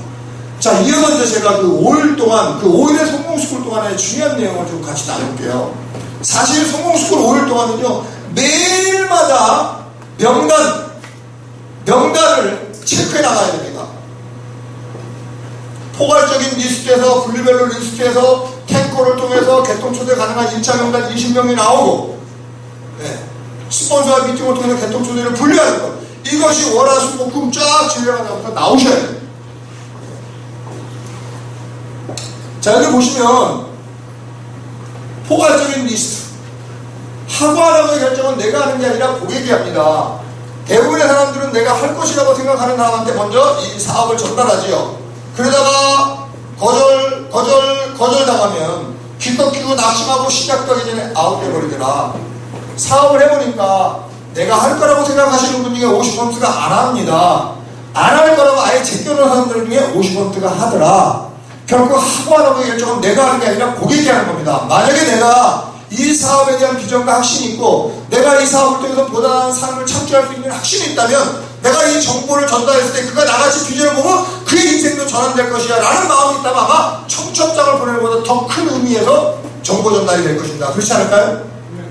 자, 이어서 이제 제가 그 5일 동안, 그 5일의 성공스쿨 동안의 중요한 내용을 좀 같이 나눌게요. 사실 성공스쿨 5일 동안은요, 매일마다 명단을 체크해 나가야 됩니다. 포괄적인 리스트에서, 분류별로 리스트에서 탱커를 통해서 개통초대 가능한 1차 명단 20명이 나오고, 네, 스폰서와 미팅을 통해서 개통초대를 분류하는 것. 이것이 월화수목금 쫙 진행하다부터 나오셔야 돼요. 자, 여기 보시면 포괄적인 리스트. 하고 안 하고의 결정은 내가 하는 게 아니라 고객이 합니다. 대부분의 사람들은 내가 할 것이라고 생각하는 사람한테 먼저 이 사업을 전달하지요. 그러다가 거절당하면 기껏 키고 낙심하고 시작하기 전에 아웃돼버리더라. 사업을 해보니까 내가 할 거라고 생각하시는 분 중에 50%가 안 합니다. 안 할 거라고 아예 제껴놓은 사람들 중에 50%가 하더라. 결국 하고 안 하고의 결정은 내가 하는 게 아니라 고객이 하는 겁니다. 만약에 내가 이 사업에 대한 비전과 확신이 있고, 내가 이 사업을 통해서 보다 나은 삶을 창출할 수 있는 확신이 있다면, 내가 이 정보를 전달했을 때 그가 나같이 비전을 보고 그의 인생도 전환될 것이야 라는 마음이 있다면 아마 청첩장을 보내는 것보다 더 큰 의미에서 정보 전달이 될 것입니다. 그렇지 않을까요? 네.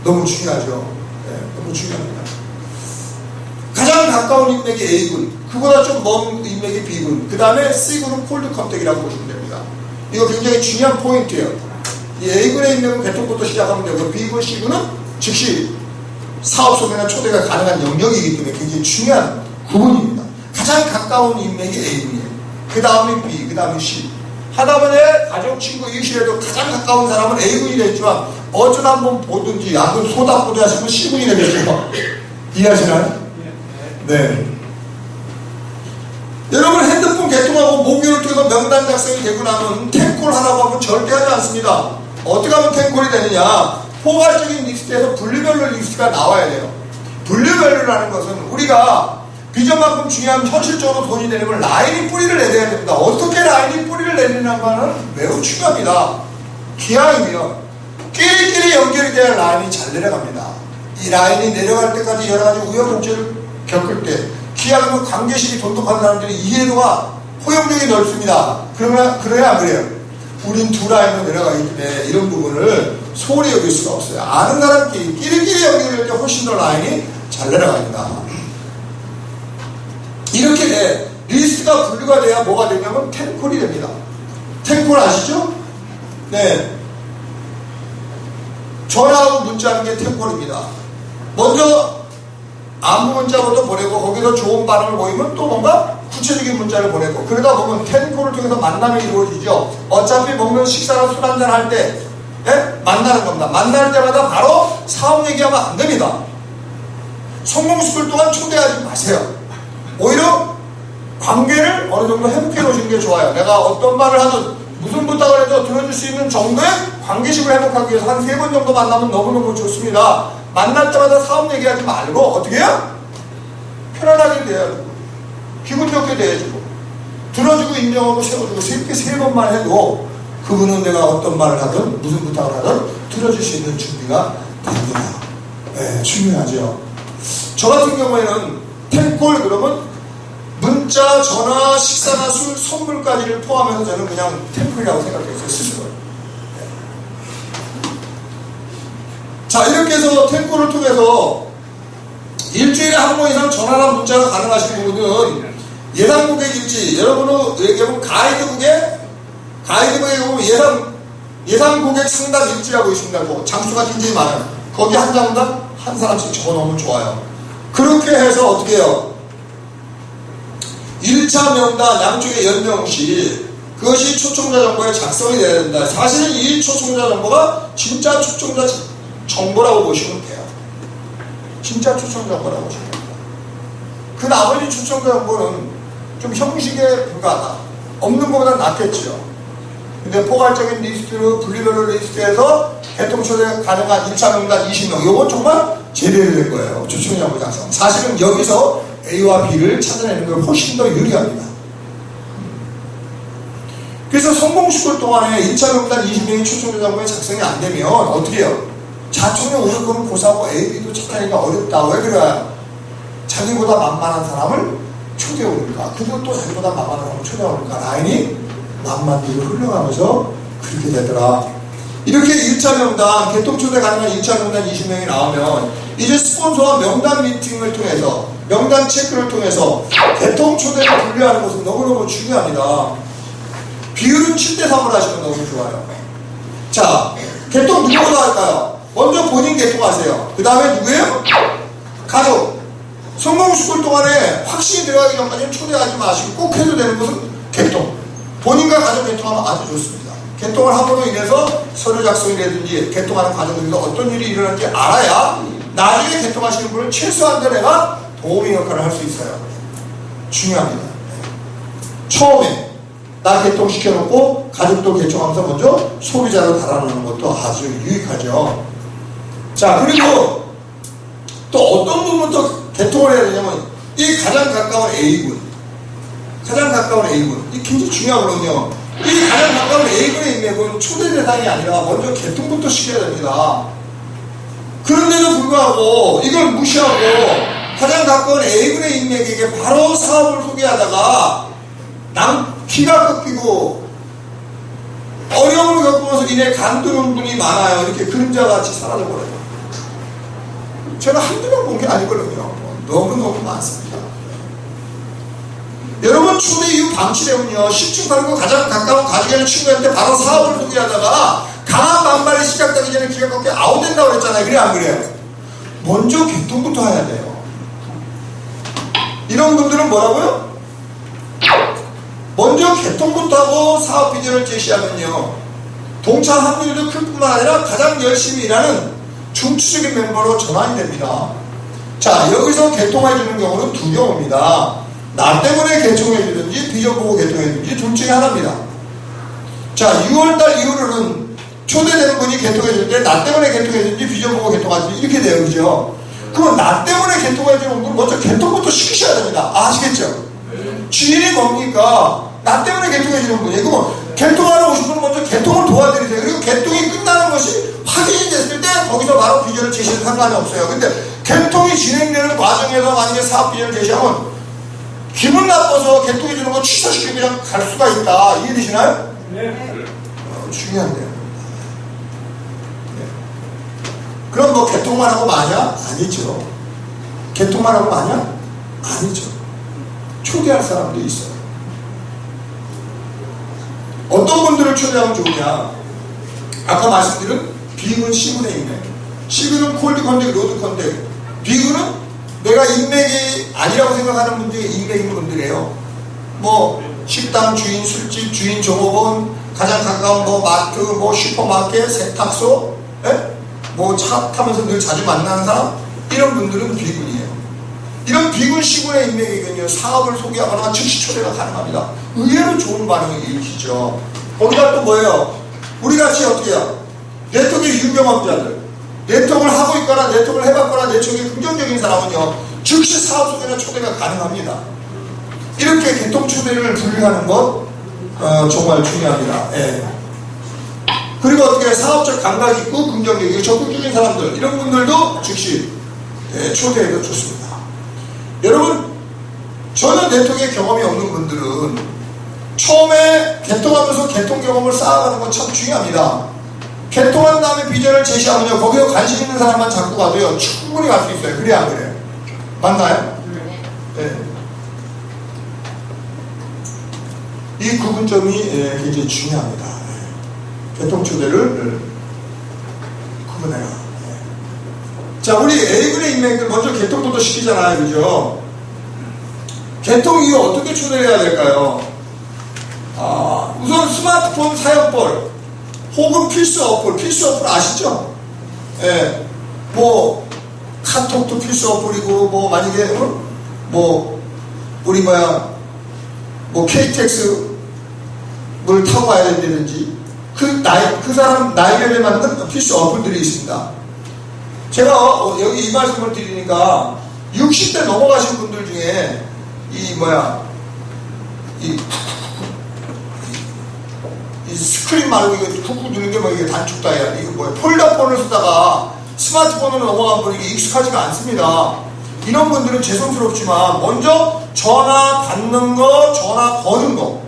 너무 중요하죠. 네, 너무 중요합니다. 가장 가까운 인맥이 A군, 그보다 좀 먼 인맥이 B군, 그 다음에 C군은 콜드 컨택이라고 보시면 됩니다. 이거 굉장히 중요한 포인트예요. 이 A군의 인맥은 개통부터 시작하면 되고, B군, C군은 즉시 사업 소개나 초대가 가능한 영역이기 때문에 굉장히 중요한 구분입니다. 가장 가까운 인맥이 A군이에요. 그 다음에 B, 그 다음에 C. 하다 보니 가족, 친구, 이웃이라도 가장 가까운 사람은 A군이 됐지만 어쩌다 한번 보든지 그럼 소답보다 하시면 C군이 되겠죠. 이해하시나요? 네. 여러분 핸드폰 개통하고 모기를 통해서 명단 작성이 되고 나면 템콜 하라고 하면 절대 하지 않습니다. 어떻게 하면 템콜이 되느냐? 포괄적인 리스트에서 분류별로 리스트가 나와야 돼요. 분류별로라는 것은 우리가 비전만큼 중요한 현실적으로 돈이 되려면 라인이 뿌리를 내야 됩니다. 어떻게 라인이 뿌리를 내리는가는 매우 중요합니다. 기왕이면 끼리끼리 연결이 돼야 라인이 잘 내려갑니다. 이 라인이 내려갈 때까지 여러 가지 우여곡절을 겪을 때 기왕이면 관계식이 돈독한 사람들이 이해도가 포용력이 넓습니다. 그래야 안 그래요? 우린 두 라인으로 내려가기 때문에 이런 부분을 소홀히 여길 수가 없어요. 아는 사람끼리 끼리끼리 연결될 때 훨씬 더 라인이 잘 내려갑니다. 이렇게 돼 리스트가 분류가 돼야 뭐가 되냐면 템콜이 됩니다. 템콜 아시죠? 네. 전화하고 문자하는 게 템콜입니다. 먼저 안부 문자부터 보내고 거기서 좋은 반응을 보이면 또 뭔가 구체적인 문자를 보내고 그러다 보면 템콜을 통해서 만남이 이루어지죠. 어차피 먹는 식사나 술 한잔 할 때 만나는 겁니다. 만날 때마다 바로 사업 얘기하면 안 됩니다. 성공시킬 동안 초대하지 마세요. 오히려 관계를 어느 정도 회복해 놓으시는 게 좋아요. 내가 어떤 말을 하든 무슨 부탁을 해도 들어줄 수 있는 정도의 관계식을 회복하기 위해서 한 3번 정도 만나면 너무너무 좋습니다. 만날 때마다 사업 얘기하지 말고 어떻게 해요? 편안하게 대해주고 기분 좋게 대해주고 들어주고 인정하고 세워주고 이렇게 3번만 해도 그분은 내가 어떤 말을 하든 무슨 부탁을 하든 들어줄 수 있는 준비가 됩니다. 네, 중요하죠. 저 같은 경우에는 템콜 그러면 문자, 전화, 식사나 술, 선물까지를 포함해서 저는 그냥 템콜이라고 생각했어요. 스스로. 자, 이렇게 해서 템콜을 통해서 일주일에 한 번 이상 전화나 문자가 가능하신 분은 예상 고객 일지, 여러분은 얘기하면 가이드북에 보면 예상 고객 상담 일지라고 있습니다. 장수가 굉장히 많아요. 거기 한 장당 한 사람씩 적어 놓으면 좋아요. 그렇게 해서 어떻게 해요? 1차 명단 양쪽에 연명시 그것이 초청자 정보에 작성이 되어야 된다. 사실은 이 초청자 정보가 진짜 초청자 정보라고 보시면 돼요. 진짜 초청자 정보라고 보시면 됩니다. 그 나머지 초청자 정보는 좀 형식에 불과하다. 없는 것보다 낫겠죠. 근데 포괄적인 리스트로 분류별로 리스트에서 개통 초대 가능한 1차 명단 20명 이건 정말 제대로 된 거예요. 초청자 정보 작성. 사실은 여기서 A와 B를 찾아내는 걸 훨씬 더 유리합니다. 그래서 성공시킬 동안에 1차 명단 20명이 초청자 정보에 작성이 안 되면 어떻게 해요? 자충에 오를 거는 고사하고 A, B도 찾아내기가 어렵다. 왜 그래요? 자기보다 만만한 사람을 초대해 오니까 그리고 또 자기보다 만만한 사람을 초대해 오니까 라인이 만만대로 흘러가면서 그렇게 되더라. 이렇게 1차 명단, 개통초대 가능한 1차 명단 20명이 나오면 이제 스폰서와 명단 미팅을 통해서 명단 체크를 통해서 개통초대를 분류하는 것은 너무너무 중요합니다. 비율은 7대3으로 하시면 너무 좋아요. 자, 개통 누구보다 할까요? 먼저 본인 개통하세요. 그 다음에 누구예요? 가족. 성공시킬 동안에 확신이 들어가기 전까지는 초대하지 마시고 꼭 해도 되는 것은 개통. 본인과 가족 개통하면 아주 좋습니다. 개통을 함으로 인해서 서류 작성이라든지 개통하는 과정에서 어떤 일이 일어나는지 알아야 나중에 개통하시는 분을 최소한도 내가 도움의 역할을 할 수 있어요. 중요합니다. 처음에 나 개통시켜놓고 가족도 개통하면서 먼저 소비자로 달아놓는 것도 아주 유익하죠. 자, 그리고 또 어떤 부분부터 개통을 해야 되냐면 이 가장 가까운 A군 이 굉장히 중요하거든요. 이 가장 가까운 A군의 인맥은 초대 대상이 아니라 먼저 개통부터 시켜야 됩니다. 그런데도 불구하고 이걸 무시하고 가장 가까운 A군의 인맥에게 바로 사업을 소개하다가 키가 꺾이고 어려움을 겪으면서 이내 간두는 분이 많아요. 이렇게 그림자같이 사라져버려요. 제가 한두 명 본 게 아니거든요. 너무너무 많습니다. 여러분 초대 이후 방치되면요 10층 팔고 가장 가까운 가족이나 친구한테 바로 사업을 소개하다가 강한 반발이 시작되기 전에 기가 꺾여 아웃된다고 그랬잖아요. 그래 안 그래요? 먼저 개통부터 해야 돼요. 이런 분들은 뭐라고요? 먼저 개통부터 하고 사업 비전을 제시하면요, 동차 확률도 클 뿐만 아니라 가장 열심히 일하는 중추적인 멤버로 전환이 됩니다. 자, 여기서 개통해주는 경우는 두 경우입니다. 나 때문에 개통해주든지 비전 보고 개통해주든지 둘 중에 하나입니다. 자, 6월달 이후로는 초대되는 분이 개통해줄 때 나 때문에 개통해주든지 비전 보고 개통하든지 이렇게 돼요. 그죠? 그럼 나 때문에 개통해주는 분은 먼저 개통부터 시키셔야 됩니다. 아시겠죠? 주인이 뭡니까? 나 때문에 개통해주는 분이에요. 그럼 개통하러 오신 분은 먼저 개통을 도와드리세요. 그리고 개통이 끝나는 것이 확인이 됐을 때 거기서 바로 비전을 제시해도 상관이 없어요. 근데 개통이 진행되는 과정에서 만약에 사업 비전을 제시하면 기분 나빠서 개통해주는 거 취소시키고 그냥 갈 수가 있다. 이해되시나요? 네. 중요한데요. 네. 그럼 뭐 개통만 하고 마냐? 아니죠. 개통만 하고 마냐? 아니죠. 초대할 사람도 있어요. 어떤 분들을 초대하면 좋으냐? 아까 말씀드린 B군 C군에 있네. C군은 콜드 컨택, 로드 컨택. B군은 내가 인맥이 아니라고 생각하는 분들이 인맥인 분들이에요. 뭐 식당 주인, 술집 주인, 종업원, 가장 가까운 뭐 마트, 뭐 슈퍼마켓, 세탁소, 뭐 차 타면서 늘 자주 만나는 사람, 이런 분들은 B군이에요. 이런 B군, C군의 인맥이군요. 사업을 소개하거나 즉시 초대가 가능합니다. 의외로 좋은 반응을 일으키죠. 거기다 또 뭐예요? 우리같이 어떻게 해요? 네트워크의 유명업자들, 네트워크를 하고 있거나 네트워크를 해봤거나 네트워크에 긍정적인 사람은요, 즉시 사업 소개나 초대가 가능합니다. 이렇게 개통 초대를 분류하는 것 정말 중요합니다. 예. 그리고 어떻게 사업적 감각이 있고 긍정적이고 적극적인 사람들, 이런 분들도 즉시 초대해도 좋습니다. 여러분, 전혀 네트워크에 경험이 없는 분들은 처음에 개통하면서 개통 경험을 쌓아가는 건 참 중요합니다. 개통한 다음에 비전을 제시하면요, 거기에 관심 있는 사람만 잡고 가도요, 충분히 갈 수 있어요. 그래 안 그래요? 맞나요? 네. 이 구분점이 굉장히 중요합니다. 개통 초대를 구분해라. 자, 우리 A군의 인맥들 먼저 개통부터 시키잖아요. 그죠? 개통 이후 어떻게 초대를 해야 될까요? 우선 스마트폰 사용법 혹은 필수 어플 아시죠? 예. 뭐 카톡도 필수 어플이고, 뭐 만약에 뭐 우리 뭐 KTX를 타고 가야 된다든지 그 사람 나이에 맞는 필수 어플들이 있습니다. 제가 여기 이 말씀을 드리니까 60대 넘어가신 분들 중에 이 스크린 말고 이거 쿡쿡 누르는 게 뭐 이게 단축다야. 이거 뭐야? 폴더폰을 쓰다가 스마트폰으로 넘어간 분이 익숙하지가 않습니다. 이런 분들은 죄송스럽지만 먼저 전화 받는 거, 전화 거는 거,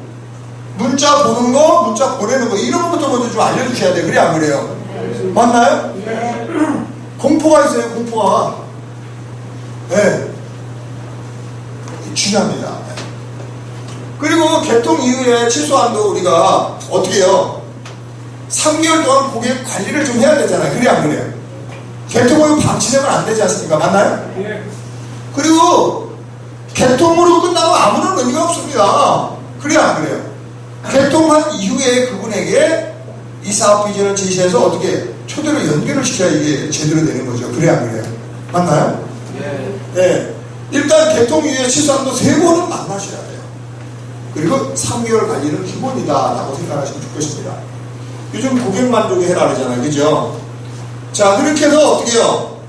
문자 보는 거, 문자 보내는 거, 이런 것부터 먼저 좀 알려주셔야 돼. 그래 안 그래요? 맞나요? 네. 공포가 있어요. 공포가. 네. 중요합니다. 그리고 개통 이후에 최소한도 우리가 어떻게 해요? 3개월 동안 고객 관리를 좀 해야 되잖아요. 그래 안 그래요? 개통 후 방치되면 안 되지 않습니까? 맞나요? 네. 그리고 개통으로 끝나면 아무런 의미가 없습니다. 그래 안 그래요? 개통한 이후에 그분에게 이 사업 비전을 제시해서 어떻게 초대로 연결을 시켜야 이게 제대로 되는 거죠. 그래 안 그래요? 맞나요? 네. 네. 일단 개통 이후에 최소한도 3번은 만나셔야 돼요. 그리고 3개월 관리는 기본이다 라고 생각하시면 좋겠습니다. 요즘 고객 만족에 해라 그러잖아요. 그죠? 자, 그렇게 해서 어떻게 해요?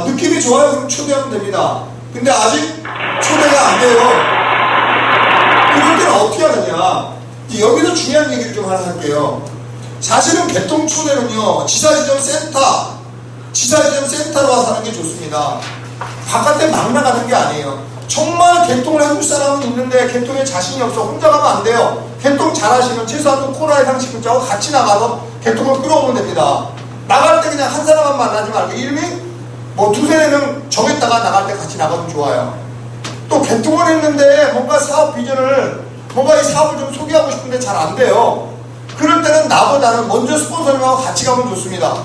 느낌이 좋아요. 그럼 초대하면 됩니다. 근데 아직 초대가 안 돼요. 그럴 때는 어떻게 하느냐? 여기서 중요한 얘기를 좀 하나 할게요. 사실은 개통 초대는요, 지사지점 센터로 와서 하는 게 좋습니다. 바깥에 막 나가는 게 아니에요. 정말 개통을 해줄 사람은 있는데 개통에 자신이 없어 혼자 가면 안 돼요. 개통 잘하시면 최소한 코로나의 상식자하고 같이 나가서 개통을 끌어오면 됩니다. 나갈 때 그냥 한 사람만 만나지 말고 이름이 뭐 2-3명 정했다가 나갈 때 같이 나가면 좋아요. 또 개통을 했는데 뭔가 사업 비전을, 뭔가 이 사업을 좀 소개하고 싶은데 잘 안 돼요. 그럴 때는 나보다는 먼저 스폰서님하고 같이 가면 좋습니다.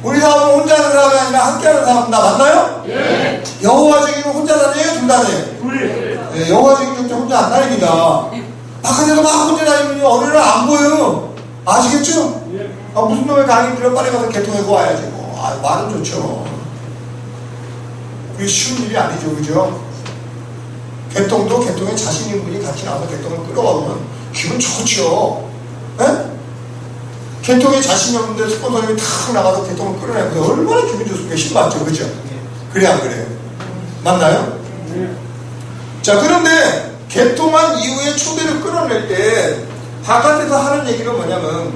우리 사업은 혼자 하는 사람이 아니라 함께 하는 사람입니다. 맞나요? 네. 여호와 증인은 혼자 다녀요? 둘 다녀요? 둘. 네, 여호와 증인 혼자 안 다닙니다. 바깥에서 막 혼자 다니면 어느 날 안 보여요. 아시겠죠? 무슨 놈의 강의 들어 빨리 가서 개통하고 와야지 뭐. 말은 좋죠. 그게 쉬운 일이 아니죠, 그죠? 개통도 개통에 자신 있는 분이 같이 나와서 개통을 끌어가면 기분 좋죠. 에? 개통에 자신이 없는데 스폰서님이 탁 나가서 개통을 끌어내면 얼마나 기분 좋습니까? 신받죠, 그죠? 그래 안 그래요? 맞나요? 자, 그런데 개통한 이후에 초대를 끌어낼 때 바깥에서 하는 얘기는 뭐냐면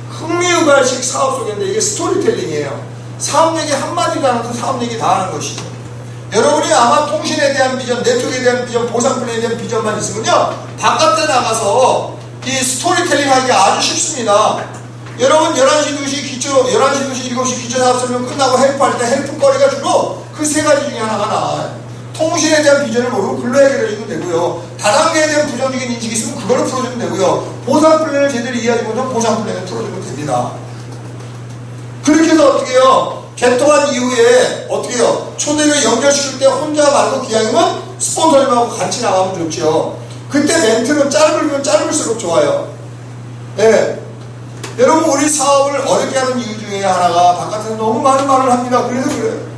흥미유발식 사업 속인데 이게 스토리텔링이에요. 사업 얘기 한마디도 안 하고 사업 얘기 다 하는 것이죠. 여러분이 아마 통신에 대한 비전, 네트워크에 대한 비전, 보상 플랜에 대한 비전만 있으면요, 바깥에 나가서 이 스토리텔링 하기 아주 쉽습니다. 여러분 11시 2시 기초, 11시 2시 7시 기초 사업 설명 끝나고 헬프할 때 헬프거리가 주로 그 세 가지 중에 하나가 나와요. 통신에 대한 비전을 모르고 글로 해결해주면 되고요. 다단계에 대한 부정적인 인식이 있으면 그거를 풀어주면 되고요. 보상 플랜을 제대로 이해하지 못하면 보상 플랜을 풀어주면 됩니다. 그렇게 해서 어떻게 해요? 개통한 이후에 어떻게 해요? 초대를 연결시킬 때 혼자 말고 기왕이면 스폰서님하고 같이 나가면 좋죠. 그때 멘트는 짧으면 짧을수록 좋아요. 네. 여러분, 우리 사업을 어렵게 하는 이유 중에 하나가 바깥에서 너무 많은 말을 합니다. 그래서 그래요.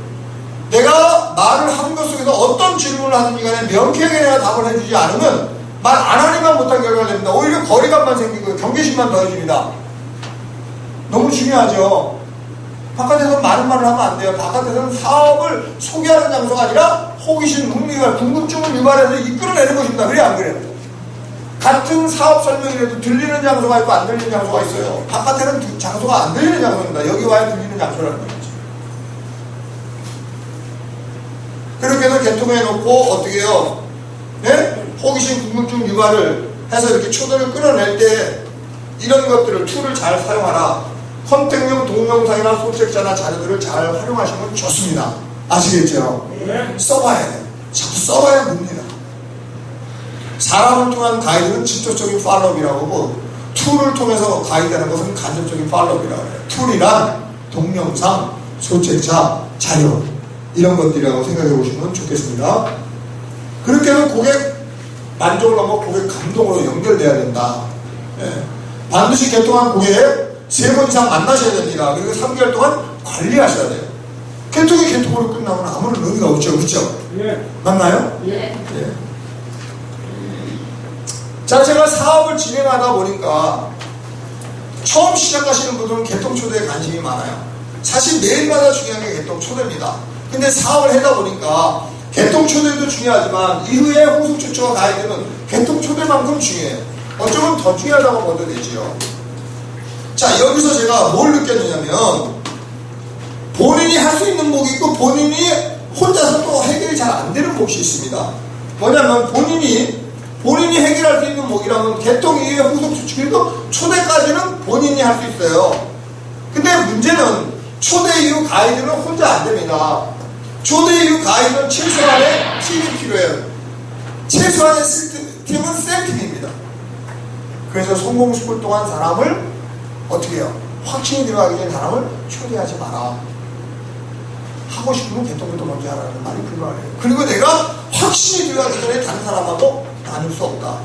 내가 말을 한 것 속에서 어떤 질문을 하든지 간에 명쾌하게 내가 답을 해주지 않으면 말 안 하니만 못한 결과가 됩니다. 오히려 거리감만 생기고 경계심만 더해집니다. 너무 중요하죠. 바깥에서 많은 말을 하면 안 돼요. 바깥에서는 사업을 소개하는 장소가 아니라 호기심, 흥미와 궁금증을 유발해서 이끌어내는 것입니다. 그래 안 그래요? 같은 사업 설명이라도 들리는 장소가 있고 안 들리는 장소가 있어요. 바깥에는 장소가 안 들리는 장소입니다. 여기 와야 들리는 장소라는 거죠. 그렇게 해서 개통해놓고 어떻게 해요? 네? 호기심, 궁금증 유발을 해서 이렇게 초대를 끌어낼 때 이런 것들을 툴을 잘 사용하라. 컨택용 동영상이나 소책자나 자료들을 잘 활용하시면 좋습니다. 아시겠죠? 네. 써봐야 돼요. 자꾸 써봐야 봅니다. 사람을 통한 가이드는 직접적인 팔로업이라고 하고 툴을 통해서 가이드하는 것은 간접적인 팔로업이라고 해요. 툴이란 동영상, 소책자, 자료 이런 것들이라고 생각해 보시면 좋겠습니다. 그렇게 해서 고객 만족을 하고 고객 감동으로 연결돼야 된다. 네. 반드시 개통한 고객 3번 이상 만나셔야 됩니다. 그리고 3개월 동안 관리하셔야 돼요. 개통이 개통으로 끝나면 아무런 의미가 없죠. 그렇죠? 예. 맞나요? 예. 예. 자, 제가 사업을 진행하다 보니까 처음 시작하시는 분들은 개통 초대에 관심이 많아요. 사실 매일마다 중요한 게 개통 초대입니다. 근데 사업을 하다 보니까 개통 초대도 중요하지만 이후에 후속 추천과 가이드는 개통 초대만큼 중요해요. 어쩌면 더 중요하다고 봐도 되지요. 자, 여기서 제가 뭘 느꼈느냐면 본인이 할 수 있는 목이 있고 본인이 혼자서 또 해결이 잘 안 되는 몫이 있습니다. 뭐냐면 본인이 해결할 수 있는 목이라면 개통 이후에 후속 추천, 그리고 초대까지는 본인이 할 수 있어요. 근데 문제는 초대 이후 가이드는 혼자 안 됩니다. 초대 이후 가이드는 최소한의 팀이 필요해요. 최소한의 팀은 셀팀입니다. 그래서 성공 스쿨 동안 사람을 어떻게 해요? 확신이 들어가기 전에 사람을 초대하지 마라. 하고 싶으면 개통부터 먼저 하라는 말이 불가해요. 그리고 내가 확신이 들어가기 전에 다른 사람하고 나눌 수 없다.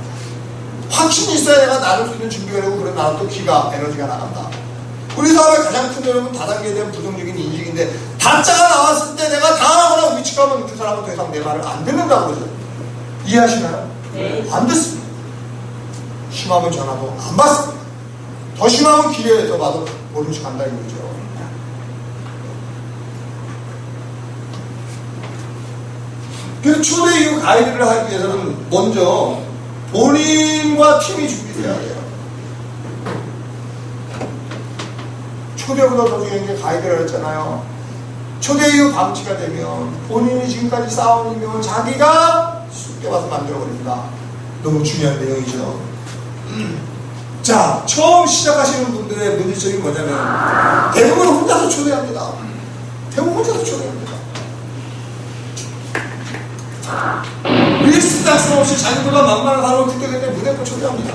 확신이 있어야 내가 나눌 수 있는 준비가 되고 그런 나는 또 기가, 에너지가 나간다. 우리 사업의 가장 큰 어려움은 다단계에 대한 부정적인 인식인데 다짜가 나왔을 때 내가 당하거나 위축하면 그 사람은 더 이상 내 말을 안 듣는다고 그러죠. 이해하시나요? 네. 안 듣습니다. 심하면 전화도 안 받습니다. 더 심하면 기회에서 봐도 모른 척 한다 이거죠. 그래서 초대 이후 가이드를 하기 위해서는 먼저 본인과 팀이 준비돼야 돼요. 초대보다 더 중요한 게 가이드를 했잖아요. 초대 이후 방치가 되면 본인이 지금까지 쌓아온 인명을 자기가 쑥겨봐서 만들어버립니다. 너무 중요한 내용이죠. 자, 처음 시작하시는 분들의 문제점이 뭐냐면 대부분 혼자서 초대합니다. 대부분 혼자서 초대합니다. 리스트 작성 없이 자기보다 만만한 사람을 그때 무대표 초대합니다.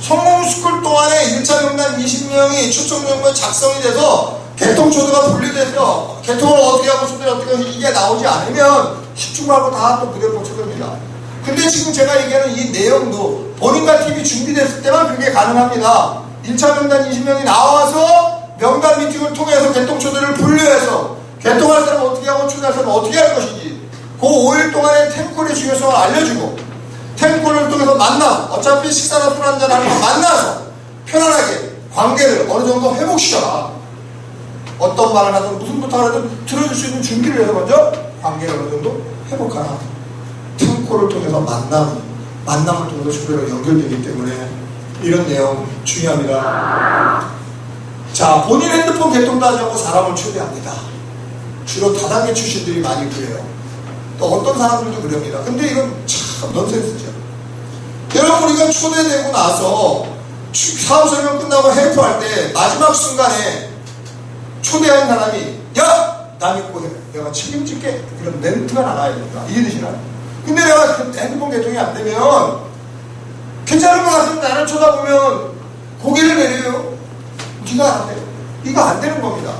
성공스쿨 동안에 1차 명단 20명이 초청 명단 작성이 돼서 개통 초대가 분리돼서 개통을 어떻게 하고 초대를 어떻게 하고 이게 나오지 않으면 10중 말고 다 또 무대표 초대입니다. 근데 지금 제가 얘기하는 이 내용도 본인과 팀이 준비됐을 때만 그게 가능합니다. 1차 명단 20명이 나와서 명단 미팅을 통해서 개통초대를 분류해서 개통할 사람은 어떻게 하고 초대할 사람은 어떻게 할 것인지 그 5일 동안의 템콜의 중요성을 알려주고 템콜을 통해서 만나 어차피 식사나 술 한잔 하는 거 만나서 편안하게 관계를 어느 정도 회복시켜라. 어떤 말을 하든 무슨 부탁을 하든 들어줄 수 있는 준비를 해서 먼저 관계를 어느 정도 회복하라. 템콜을 통해서 만남을 통해서 초대로 연결되기 때문에 이런 내용 중요합니다. 자, 본인 핸드폰 개통도 하지 않고 사람을 초대합니다. 주로 다단계 출신들이 많이 그래요. 또 어떤 사람들도 그럽니다. 근데 이건 참 넌센스죠. 여러분, 우리가 초대되고 나서 사업 설명 끝나고 헬프할 때 마지막 순간에 초대한 사람이 야! 나 믿고 해. 내가 책임질게. 이런 멘트가 나가야 됩니다. 이해되시나요? 근데 내가 핸드폰 개통이 안 되면 괜찮은 것 같으면 나를 쳐다보면 고개를 내려요. 네가 안 돼요. 이거 안 되는 겁니다.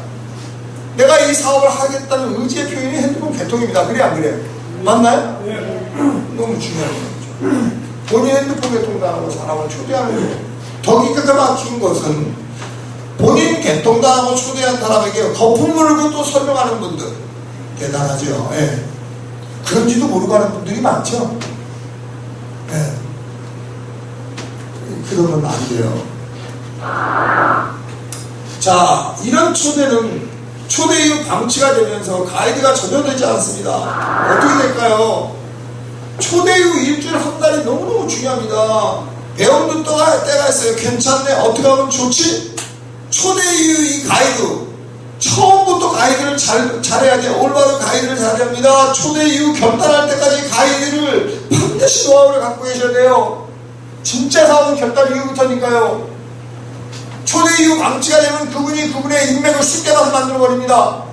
내가 이 사업을 하겠다는 의지의 표현이 핸드폰 개통입니다. 그래 안 그래? 맞나요? 네. 너무 중요한 거죠. 본인 핸드폰 개통당하고 사람을 초대하는 거예요. 더 기가 막힌 것은 본인 개통당하고 초대한 사람에게 거품 물고 또 설명하는 분들 대단하죠. 예. 그런지도 모르고 하는 분들이 많죠. 예. 그러면 안 돼요. 자, 이런 초대는 초대 이후 방치가 되면서 가이드가 전혀 되지 않습니다. 어떻게 될까요? 초대 이후 일주일 한 달이 너무너무 중요합니다. 배움도 때가 있어요. 괜찮네? 어떻게 하면 좋지? 초대 이후 이 가이드 처음부터 가이드를 잘해야 돼요. 올바른 가이드를 잘해야 합니다. 초대 이후 결단할 때까지 가이드를 반드시 노하우를 갖고 계셔야 돼요. 진짜 사업은 결단 이후부터니까요. 초대 이후 방치가 되면 그분이 그분의 인맥을 쉽게 가서 만들어버립니다.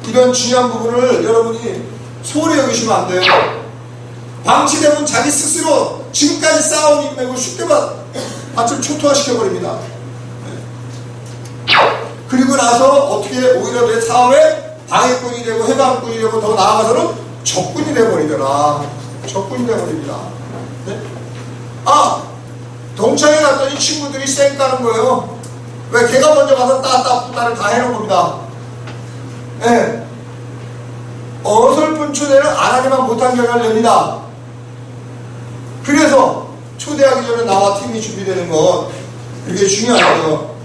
이런 중요한 부분을 여러분이 소홀히 여기시면 안 돼요. 방치되면 자기 스스로 지금까지 쌓아온 인맥을 쉽게 밭을 초토화시켜버립니다. 그리고 나서 어떻게 오히려 내 사업에 방해꾼이 되고 해방꾼이 되고 더 나아가서는 적군이 되어버리더라. 적군이 되어버립니다. 네? 아! 동창회 갔더니 친구들이 쌩 까는 거예요. 왜? 걔가 먼저 가서 따따따를 다 해놓은 겁니다. 네. 어설픈 초대는 안 하기만 못한 결과를 냅니다. 그래서 초대하기 전에 나와 팀이 준비되는 건 그게 중요하죠.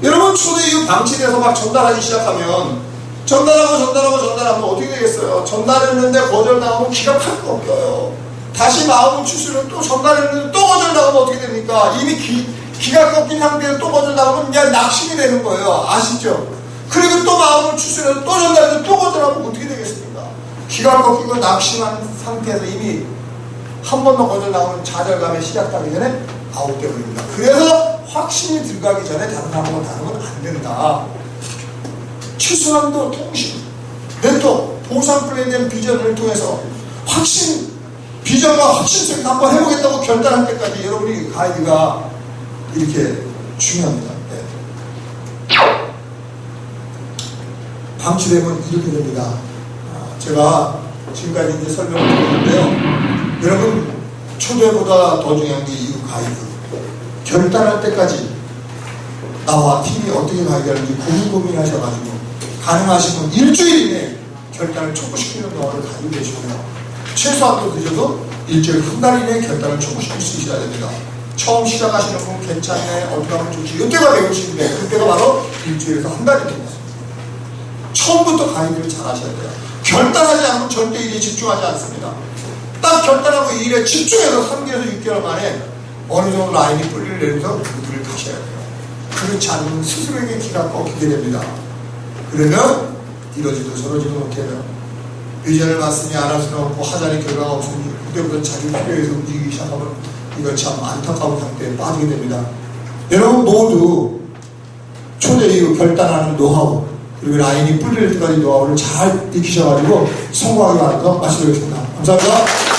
여러분, 초대 이후 방치돼서 막 전달하기 시작하면 전달하면 어떻게 되겠어요? 전달했는데 거절당하면 기가 팍 꺾여요. 다시 마음을 추스르면 또 전달했는데 또 거절당하면 어떻게 됩니까? 이미 기가 꺾인 상태에서 또 거절당하면 그냥 낙심이 되는 거예요. 아시죠? 그리고 또 마음을 추스려서 또 전달했는데 또 거절하면 어떻게 되겠습니까? 기가 꺾이고 낙심한 상태에서 이미 한 번 더 거절당하면 좌절감에 시작하기 전에 아웃돼 버립니다. 그래서 확신이 들어가기 전에 다른 사람하고 다루면 안 된다. 최소한도 통신, 멘토, 보상 플랜된 비전을 통해서 비전과 확신성이 한번 해보겠다고 결단할 때까지 여러분이 가이드가 이렇게 중요합니다. 네. 방치되면 이렇게 됩니다. 제가 지금까지 이제 설명을 드렸는데요. 여러분, 초대보다 더 중요한 게 이후 가이드. 결단할 때까지 나와 팀이 어떻게 가이드하는지 고민하셔가지고 가능하시면 일주일 이내에 결단을 촉구시키는 노하우를 가지고 계시고요. 최소한 또 늦어도 일주일 한 달 이내에 결단을 촉구시킬 수 있어야 됩니다. 처음 시작하시는 분 괜찮네, 어떻게 하면 좋지, 이때가 배우시는데 그때가 바로 일주일에서 한 달이 됩니다. 처음부터 가이드를 잘 하셔야 돼요. 결단하지 않으면 절대 일에 집중하지 않습니다. 딱 결단하고 이 일에 집중해서 3개월에서 6개월 만에 어느 정도 라인이 뿌리를 내면서 그들을 가셔야 돼요. 그렇지 않으면 스스로에게 기가 꺾이게 됩니다. 그러면 이러지도 저러지도 못해요. 비전을 맞으니 안 할 수는 없고 하자니 결과가 없으니 그때부터 자기 필요해서 움직이기 시작하면 이거 참 안타까운 상태에 빠지게 됩니다. 여러분 모두 초대 이후 결단하는 노하우 그리고 라인이 뿌릴 때까지 노하우를 잘 익히셔가지고 성공하기 바라서 말씀드리겠습니다. 감사합니다.